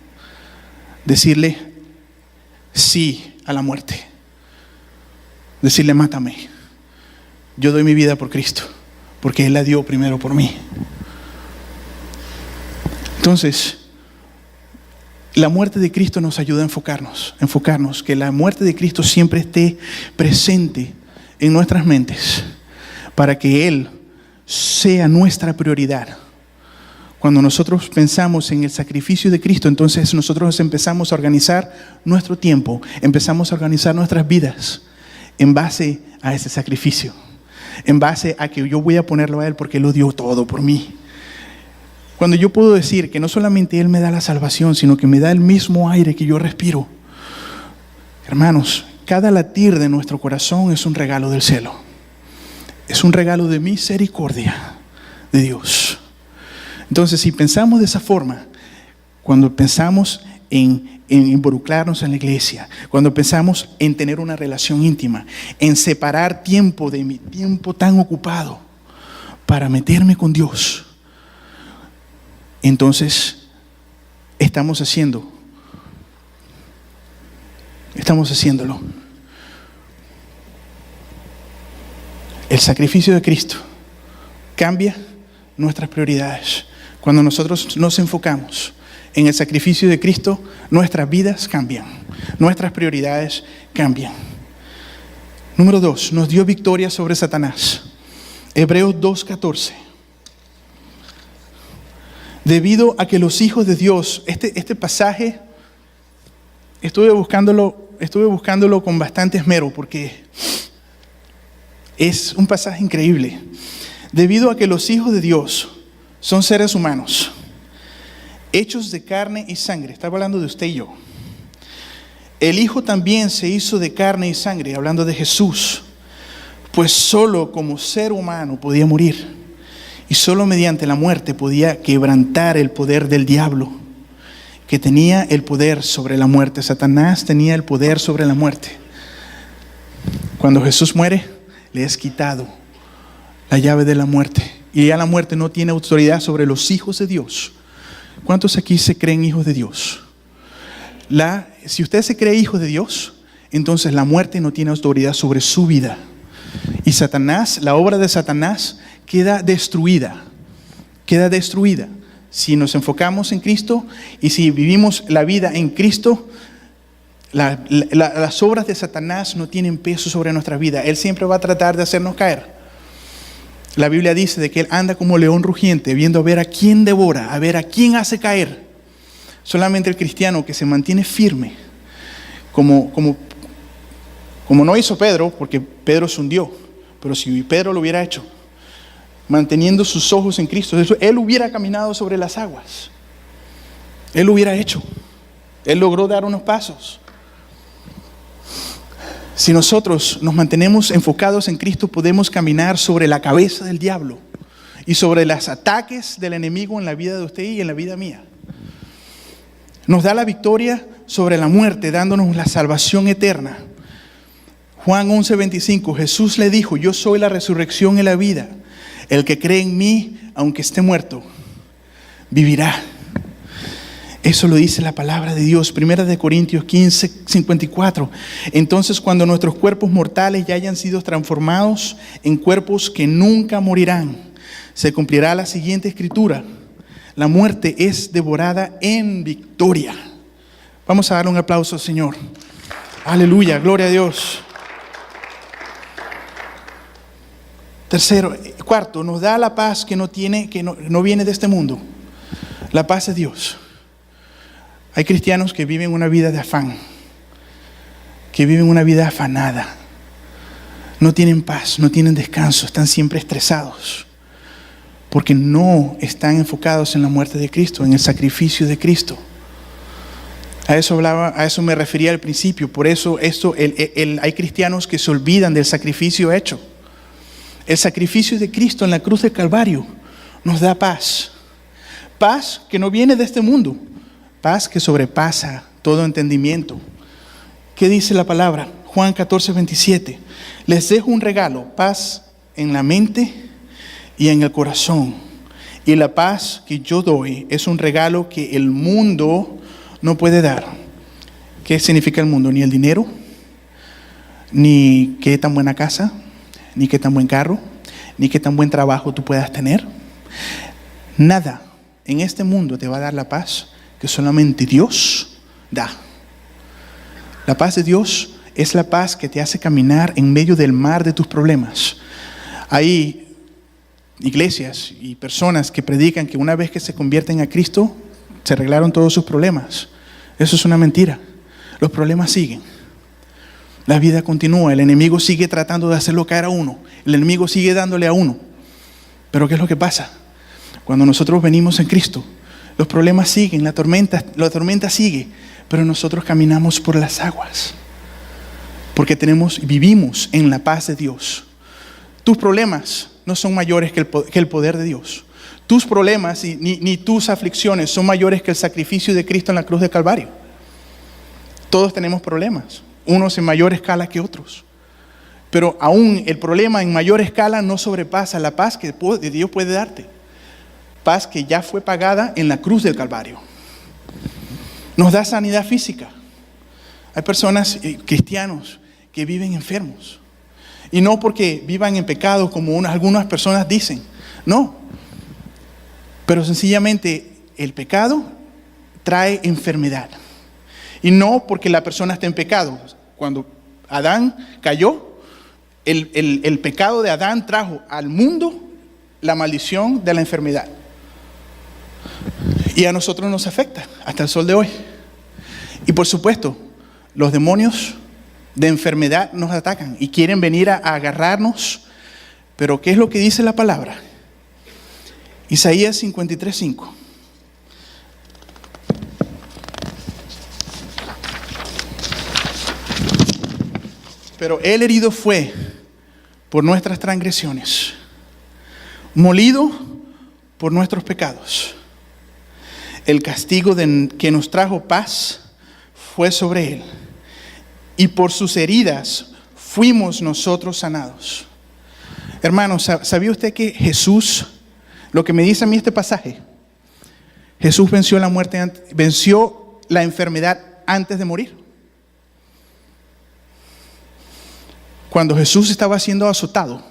decirle sí a la muerte. Decirle mátame. Yo doy mi vida por Cristo, porque Él la dio primero por mí. Entonces, la muerte de Cristo nos ayuda a enfocarnos, que la muerte de Cristo siempre esté presente en nuestras mentes, para que Él sea nuestra prioridad Cuando nosotros pensamos en el sacrificio de Cristo, entonces nosotros empezamos a organizar nuestro tiempo, empezamos a organizar nuestras vidas en base a ese sacrificio, en base a que yo voy a ponerlo a Él porque Él lo dio todo por mí. Cuando yo puedo decir que no solamente Él me da la salvación, sino que me da el mismo aire que yo respiro. Hermanos, cada latir de nuestro corazón es un regalo del cielo. Es un regalo de misericordia de Dios. Entonces, si pensamos de esa forma, cuando pensamos en involucrarnos en la iglesia, cuando pensamos en tener una relación íntima, en separar tiempo de mi tiempo tan ocupado para meterme con Dios, entonces estamos haciéndolo. El sacrificio de Cristo cambia nuestras prioridades. Cuando nosotros nos enfocamos en el sacrificio de Cristo, nuestras vidas cambian, nuestras prioridades cambian. Número 2, nos dio victoria sobre Satanás. Hebreos 2:14. Debido a que los hijos de Dios, este pasaje, estuve buscándolo con bastante esmero porque es un pasaje increíble. Debido a que los hijos de Dios son seres humanos, hechos de carne y sangre. Estaba hablando de usted y yo. El Hijo también se hizo de carne y sangre, hablando de Jesús, pues solo como ser humano podía morir. Y solo mediante la muerte podía quebrantar el poder del diablo, que tenía el poder sobre la muerte. Satanás tenía el poder sobre la muerte. Cuando Jesús muere, le es quitado la llave de la muerte. Y ya la muerte no tiene autoridad sobre los hijos de Dios. ¿Cuántos aquí se creen hijos de Dios? Si usted se cree hijo de Dios, entonces la muerte no tiene autoridad sobre su vida. Y Satanás, la obra de Satanás, queda destruida. Queda destruida. Si nos enfocamos en Cristo y si vivimos la vida en Cristo, las obras de Satanás no tienen peso sobre nuestra vida. Él siempre va a tratar de hacernos caer. La Biblia dice de que Él anda como león rugiente, viendo a ver a quién devora, a ver a quién hace caer. Solamente el cristiano que se mantiene firme, como no hizo Pedro, porque Pedro se hundió, pero si Pedro lo hubiera hecho, manteniendo sus ojos en Cristo, él hubiera caminado sobre las aguas. Él lo hubiera hecho. Él logró dar unos pasos. Si nosotros nos mantenemos enfocados en Cristo, podemos caminar sobre la cabeza del diablo y sobre los ataques del enemigo en la vida de usted y en la vida mía. Nos da la victoria sobre la muerte, dándonos la salvación eterna. Juan 11:25, Jesús le dijo: yo soy la resurrección y la vida. El que cree en mí, aunque esté muerto, vivirá. Eso lo dice la palabra de Dios. 1 Corintios 15:54. Entonces, cuando nuestros cuerpos mortales ya hayan sido transformados en cuerpos que nunca morirán, se cumplirá la siguiente escritura: la muerte es devorada en victoria. Vamos a darle un aplauso al Señor. Aleluya, gloria a Dios. Cuarto, nos da la paz que no viene de este mundo. La paz de Dios. Hay cristianos que viven una vida de afán, que viven una vida afanada. No tienen paz, no tienen descanso, están siempre estresados, porque no están enfocados en la muerte de Cristo, en el sacrificio de Cristo. A eso me refería al principio. Por eso hay cristianos que se olvidan del sacrificio hecho. El sacrificio de Cristo en la cruz del Calvario nos da paz. Paz que no viene de este mundo. Paz que sobrepasa todo entendimiento. ¿Qué dice la palabra? Juan 14:27. Les dejo un regalo, paz en la mente y en el corazón. Y la paz que yo doy es un regalo que el mundo no puede dar. ¿Qué significa el mundo? Ni el dinero, ni qué tan buena casa, ni qué tan buen carro, ni qué tan buen trabajo tú puedas tener. Nada en este mundo te va a dar la paz que solamente Dios da. La paz de Dios es la paz que te hace caminar en medio del mar de tus problemas. Ahí iglesias y personas que predican que una vez que se convierten a Cristo, se arreglaron todos sus problemas. Eso es una mentira. Los problemas siguen. La vida continúa. El enemigo sigue tratando de hacerlo caer a uno. El enemigo sigue dándole a uno. Pero ¿qué es lo que pasa? Cuando nosotros venimos en Cristo, los problemas siguen, la tormenta sigue, pero nosotros caminamos por las aguas. Porque vivimos en la paz de Dios. Tus problemas no son mayores que el poder de Dios. Tus problemas ni tus aflicciones son mayores que el sacrificio de Cristo en la cruz de Calvario. Todos tenemos problemas, unos en mayor escala que otros. Pero aún el problema en mayor escala no sobrepasa la paz que Dios puede darte. Paz que ya fue pagada en la cruz del Calvario. Nos da sanidad física. Hay personas, cristianos, que viven enfermos. Y no porque vivan en pecado como algunas personas dicen. No. Pero sencillamente el pecado trae enfermedad. Y no porque la persona esté en pecado. Cuando Adán cayó, el pecado de Adán trajo al mundo la maldición de la enfermedad. Y a nosotros nos afecta hasta el sol de hoy. Y por supuesto, los demonios de enfermedad nos atacan y quieren venir a agarrarnos. Pero ¿qué es lo que dice la palabra? Isaías 53:5. Pero Él herido fue por nuestras transgresiones, molido por nuestros pecados. El castigo que nos trajo paz fue sobre Él, y por sus heridas fuimos nosotros sanados. Hermanos, ¿sabía usted que Jesús, lo que me dice a mí este pasaje, Jesús venció la muerte, venció la enfermedad antes de morir? Cuando Jesús estaba siendo azotado,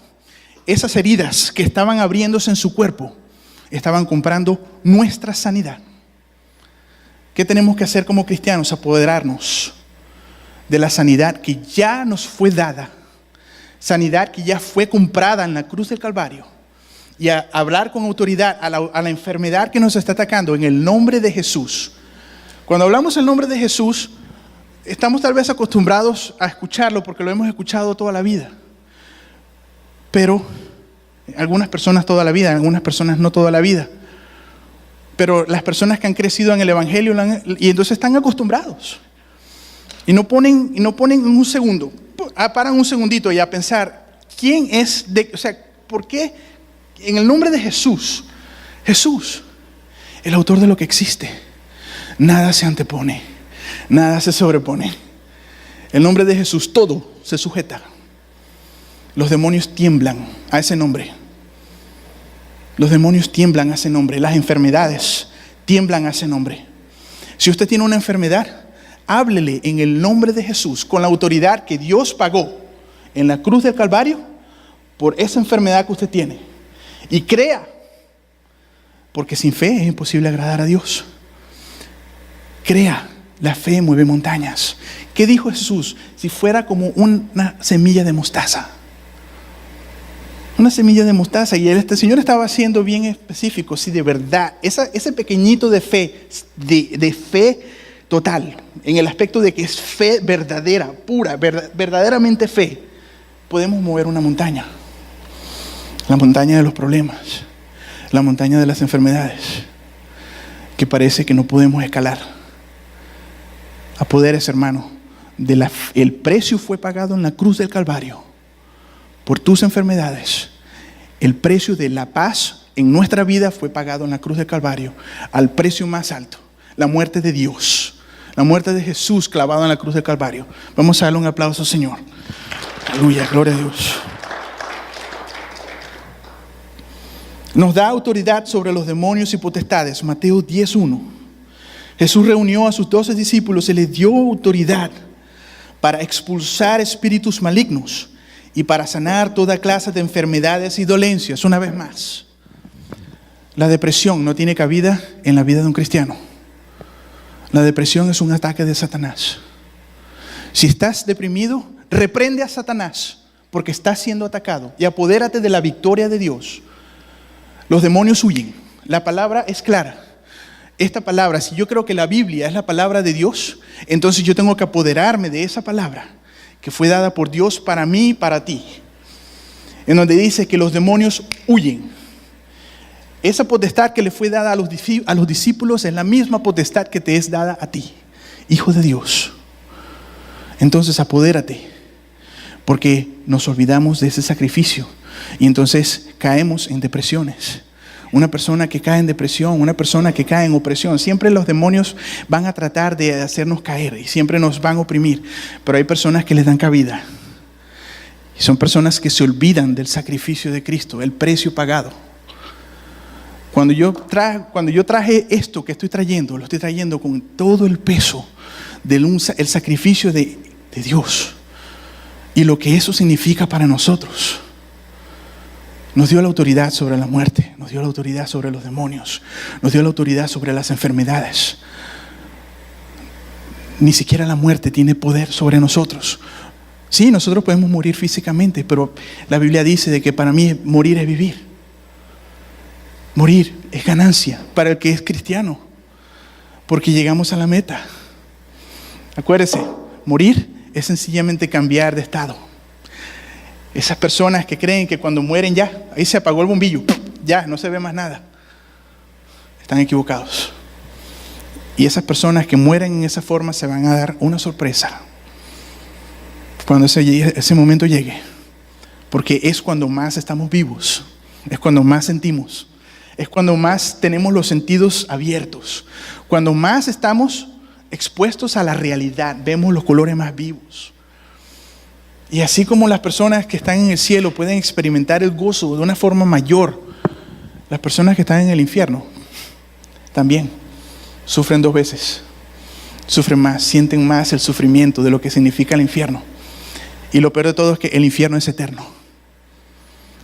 esas heridas que estaban abriéndose en su cuerpo estaban comprando nuestra sanidad. ¿Qué tenemos que hacer como cristianos? Apoderarnos de la sanidad que ya nos fue dada, sanidad que ya fue comprada en la cruz del Calvario, y a hablar con autoridad a la enfermedad que nos está atacando en el nombre de Jesús. Cuando hablamos el nombre de Jesús, estamos tal vez acostumbrados a escucharlo porque lo hemos escuchado toda la vida. Pero algunas personas toda la vida, algunas personas no toda la vida. Pero las personas que han crecido en el Evangelio y entonces están acostumbrados. Y no ponen en un segundo, paran un segundito y a pensar, ¿quién es? ¿Por qué en el nombre de Jesús, el autor de lo que existe, nada se antepone? Nada se sobrepone. El nombre de Jesús, todo se sujeta. Los demonios tiemblan a ese nombre. Los demonios tiemblan a ese nombre. Las enfermedades tiemblan a ese nombre. Si usted tiene una enfermedad, háblele en el nombre de Jesús, con la autoridad que Dios pagó en la cruz del Calvario por esa enfermedad que usted tiene. Y crea, porque sin fe es imposible agradar a Dios. Crea. La fe mueve montañas. ¿Qué dijo Jesús? Si fuera como una semilla de mostaza. Una semilla de mostaza. Y este Señor estaba siendo bien específico. Si de verdad, ese pequeñito de fe, de fe total, en el aspecto de que es fe verdadera, pura, verdaderamente fe, podemos mover una montaña. La montaña de los problemas. La montaña de las enfermedades. Que parece que no podemos escalar. Apodérese, hermano, el precio fue pagado en la cruz del Calvario por tus enfermedades. El precio de la paz en nuestra vida fue pagado en la cruz del Calvario al precio más alto, la muerte de Dios, la muerte de Jesús clavado en la cruz del Calvario. Vamos a darle un aplauso al Señor. Aleluya, gloria a Dios. Nos da autoridad sobre los demonios y potestades. Mateo 10:1. Jesús reunió a sus 12 discípulos y les dio autoridad para expulsar espíritus malignos y para sanar toda clase de enfermedades y dolencias. Una vez más, la depresión no tiene cabida en la vida de un cristiano. La depresión es un ataque de Satanás. Si estás deprimido, reprende a Satanás porque estás siendo atacado y apodérate de la victoria de Dios. Los demonios huyen. La palabra es clara. Esta palabra, si yo creo que la Biblia es la palabra de Dios, entonces yo tengo que apoderarme de esa palabra que fue dada por Dios para mí y para ti. En donde dice que los demonios huyen. Esa potestad que le fue dada a los discípulos es la misma potestad que te es dada a ti, hijo de Dios. Entonces apodérate, porque nos olvidamos de ese sacrificio y entonces caemos en depresiones. Una persona que cae en depresión, una persona que cae en opresión, siempre los demonios van a tratar de hacernos caer y siempre nos van a oprimir, pero hay personas que les dan cabida. Y son personas que se olvidan del sacrificio de Cristo, el precio pagado. Cuando yo traje esto que estoy trayendo, lo estoy trayendo con todo el peso del sacrificio de Dios y lo que eso significa para nosotros. Nos dio la autoridad sobre la muerte, nos dio la autoridad sobre los demonios, nos dio la autoridad sobre las enfermedades. Ni siquiera la muerte tiene poder sobre nosotros. Sí, nosotros podemos morir físicamente, pero la Biblia dice de que para mí morir es vivir. Morir es ganancia para el que es cristiano, porque llegamos a la meta. Acuérdese, morir es sencillamente cambiar de estado. Esas personas que creen que cuando mueren ya, ahí se apagó el bombillo, ya no se ve más nada, están equivocados. Y esas personas que mueren en esa forma se van a dar una sorpresa cuando ese momento llegue, porque es cuando más estamos vivos, es cuando más sentimos, es cuando más tenemos los sentidos abiertos, cuando más estamos expuestos a la realidad, vemos los colores más vivos. Y así como las personas que están en el cielo pueden experimentar el gozo de una forma mayor, las personas que están en el infierno también sufren 2 veces. Sufren más, sienten más el sufrimiento de lo que significa el infierno. Y lo peor de todo es que el infierno es eterno.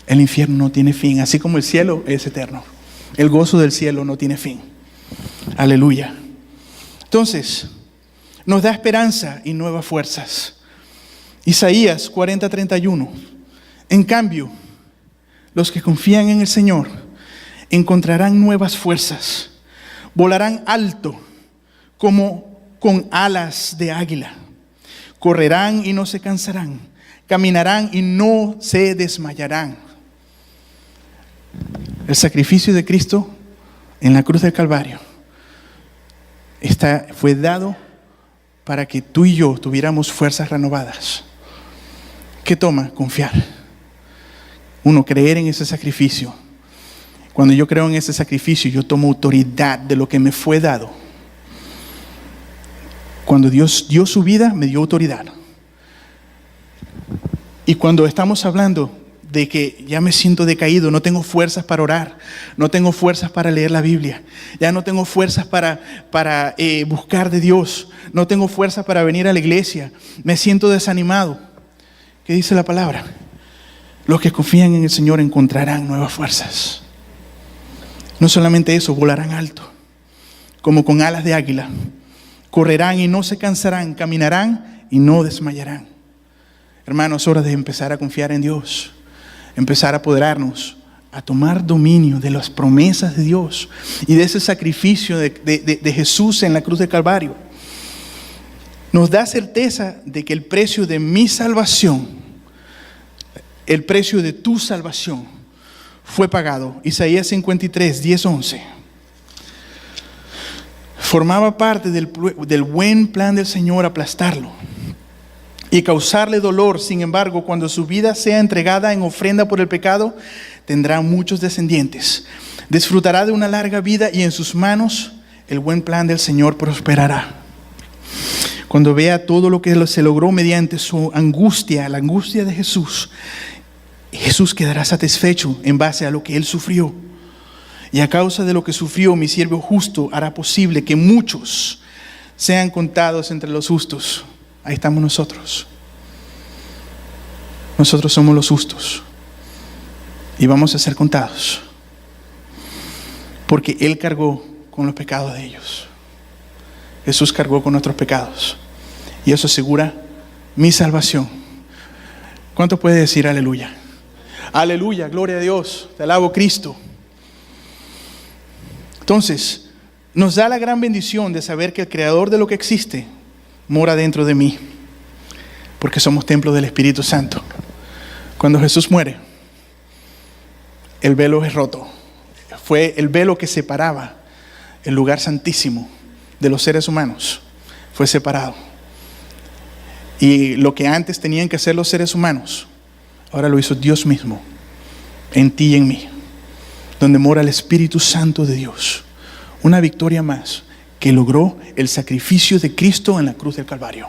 El infierno no tiene fin, así como el cielo es eterno. El gozo del cielo no tiene fin. Aleluya. Entonces, nos da esperanza y nuevas fuerzas. Isaías 40:31. En cambio, los que confían en el Señor encontrarán nuevas fuerzas, volarán alto como con alas de águila, correrán y no se cansarán, caminarán y no se desmayarán. El sacrificio de Cristo en la cruz del Calvario fue dado para que tú y yo tuviéramos fuerzas renovadas. ¿Qué toma? Confiar. Uno, creer en ese sacrificio. Cuando yo creo en ese sacrificio, yo tomo autoridad de lo que me fue dado. Cuando Dios dio su vida, me dio autoridad. Y cuando estamos hablando de que ya me siento decaído, no tengo fuerzas para orar, no tengo fuerzas para leer la Biblia, ya no tengo fuerzas para buscar de Dios, no tengo fuerzas para venir a la iglesia, me siento desanimado. ¿Qué dice la palabra? Los que confían en el Señor encontrarán nuevas fuerzas. No solamente eso, volarán alto, como con alas de águila. Correrán y no se cansarán, caminarán y no desmayarán. Hermanos, es hora de empezar a confiar en Dios, empezar a apoderarnos, a tomar dominio de las promesas de Dios y de ese sacrificio de Jesús en la cruz de Calvario. Nos da certeza de que el precio de mi salvación, el precio de tu salvación, fue pagado. Isaías 53, 10, 11. Formaba parte del buen plan del Señor aplastarlo y causarle dolor. Sin embargo, cuando su vida sea entregada en ofrenda por el pecado, tendrá muchos descendientes. Disfrutará de una larga vida y en sus manos el buen plan del Señor prosperará. Cuando vea todo lo que se logró mediante su angustia, la angustia de Jesús, Jesús quedará satisfecho en base a lo que Él sufrió. Y a causa de lo que sufrió, mi siervo justo hará posible que muchos sean contados entre los justos. Ahí estamos nosotros. Nosotros somos los justos. Y vamos a ser contados. Porque Él cargó con los pecados de ellos. Jesús cargó con nuestros pecados. Y eso asegura mi salvación. ¿Cuánto puede decir aleluya? Aleluya, gloria a Dios. Te alabo, Cristo. Entonces, nos da la gran bendición de saber que el Creador de lo que existe mora dentro de mí, porque somos templo del Espíritu Santo. Cuando Jesús muere, el velo es roto. Fue el velo que separaba el lugar santísimo de los seres humanos. Fue separado. Y lo que antes tenían que hacer los seres humanos, ahora lo hizo Dios mismo, en ti y en mí, donde mora el Espíritu Santo de Dios. Una victoria más que logró el sacrificio de Cristo en la cruz del Calvario.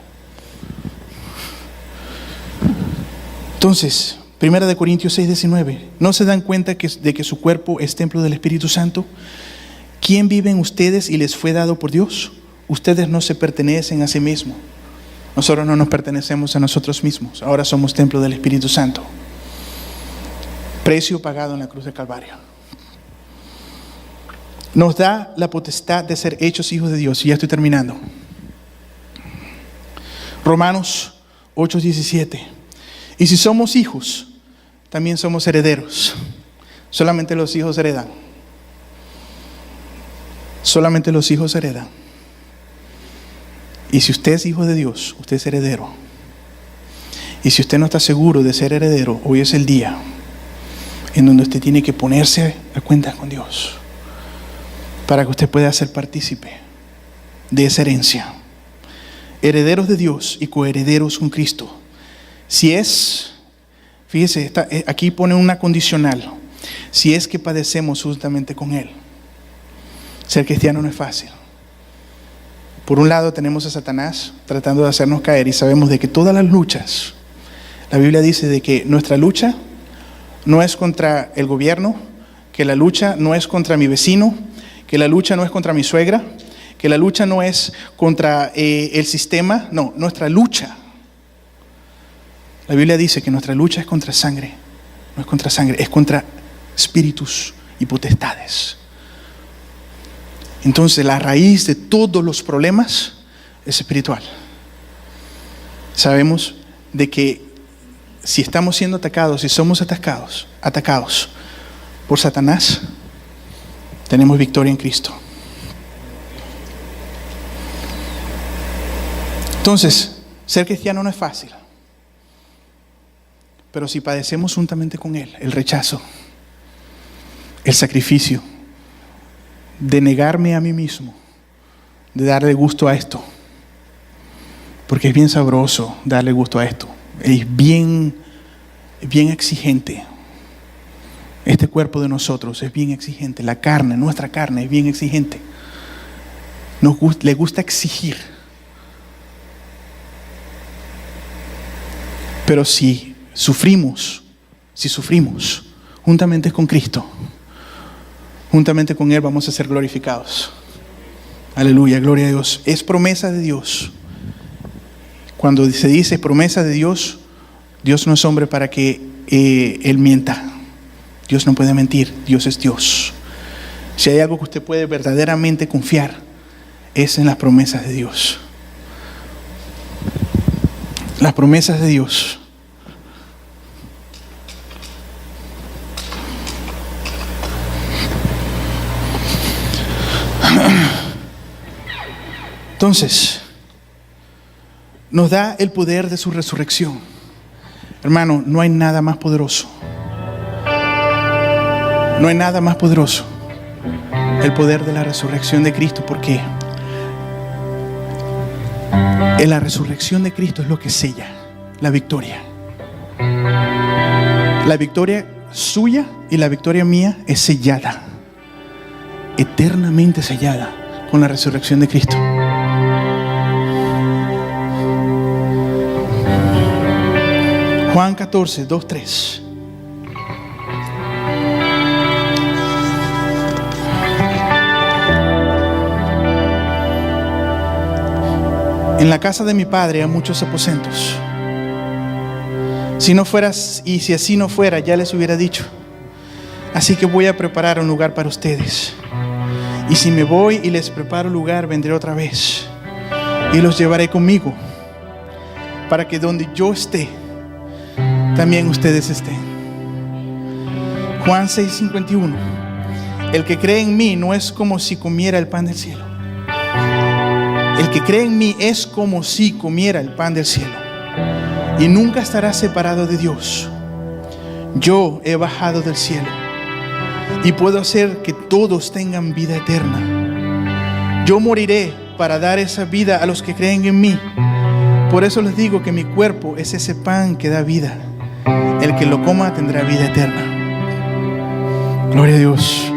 Entonces, 1 Corintios 6:19, ¿no se dan cuenta de que su cuerpo es templo del Espíritu Santo? ¿Quién vive en ustedes y les fue dado por Dios? Ustedes no se pertenecen a sí mismos. Nosotros no nos pertenecemos a nosotros mismos. Ahora somos templo del Espíritu Santo. Precio pagado en la cruz del Calvario. Nos da la potestad de ser hechos hijos de Dios. Y ya estoy terminando. Romanos 8:17. Y si somos hijos, también somos herederos. Solamente los hijos heredan. Solamente los hijos heredan. Y si usted es hijo de Dios, usted es heredero. Y si usted no está seguro de ser heredero, hoy es el día en donde usted tiene que ponerse a cuentas con Dios para que usted pueda ser partícipe de esa herencia. Herederos de Dios y coherederos con Cristo. Si es, fíjese, aquí pone una condicional. Si es que padecemos juntamente con Él. Ser cristiano no es fácil. Por un lado tenemos a Satanás tratando de hacernos caer y sabemos de que todas las luchas, la Biblia dice de que nuestra lucha no es contra el gobierno, que la lucha no es contra mi vecino, que la lucha no es contra mi suegra, que la lucha no es contra el sistema. No, nuestra lucha, la Biblia dice que nuestra lucha es contra sangre, no es contra sangre, es contra espíritus y potestades. Entonces la raíz de todos los problemas es espiritual. Sabemos de que si estamos siendo atacados, si somos atacados por Satanás, tenemos victoria en Cristo. Entonces, ser cristiano no es fácil. Pero si padecemos juntamente con Él, el rechazo, el sacrificio, de negarme a mí mismo, de darle gusto a esto, porque es bien sabroso darle gusto a esto, es bien exigente. Este cuerpo de nosotros es bien exigente, la carne, nuestra carne es bien exigente, le gusta exigir. Pero si sufrimos juntamente con Cristo, juntamente con Él vamos a ser glorificados. Aleluya, gloria a Dios. Es promesa de Dios. Cuando se dice promesa de Dios, Dios no es hombre para que Él mienta. Dios no puede mentir, Dios es Dios. Si hay algo que usted puede verdaderamente confiar, es en las promesas de Dios. Las promesas de Dios. Entonces, nos da el poder de su resurrección. Hermano, no hay nada más poderoso. No hay nada más poderoso. El poder de la resurrección de Cristo. ¿Por qué? En la resurrección de Cristo es lo que sella la victoria. La victoria suya y la victoria mía es sellada. Eternamente sellada con la resurrección de Cristo. Juan 14, 2, 3. En la casa de mi Padre hay muchos aposentos. Si no fueras, y si así no fuera, ya les hubiera dicho. Así que voy a preparar un lugar para ustedes. Y si me voy y les preparo lugar, vendré otra vez y los llevaré conmigo, para que donde yo esté, también ustedes estén. Juan 6:51. El que cree en mí no es como si comiera el pan del cielo. El que cree en mí es como si comiera el pan del cielo y nunca estará separado de Dios. Yo he bajado del cielo y puedo hacer que todos tengan vida eterna. Yo moriré para dar esa vida a los que creen en mí. Por eso les digo que mi cuerpo es ese pan que da vida. El que lo coma tendrá vida eterna. Gloria a Dios.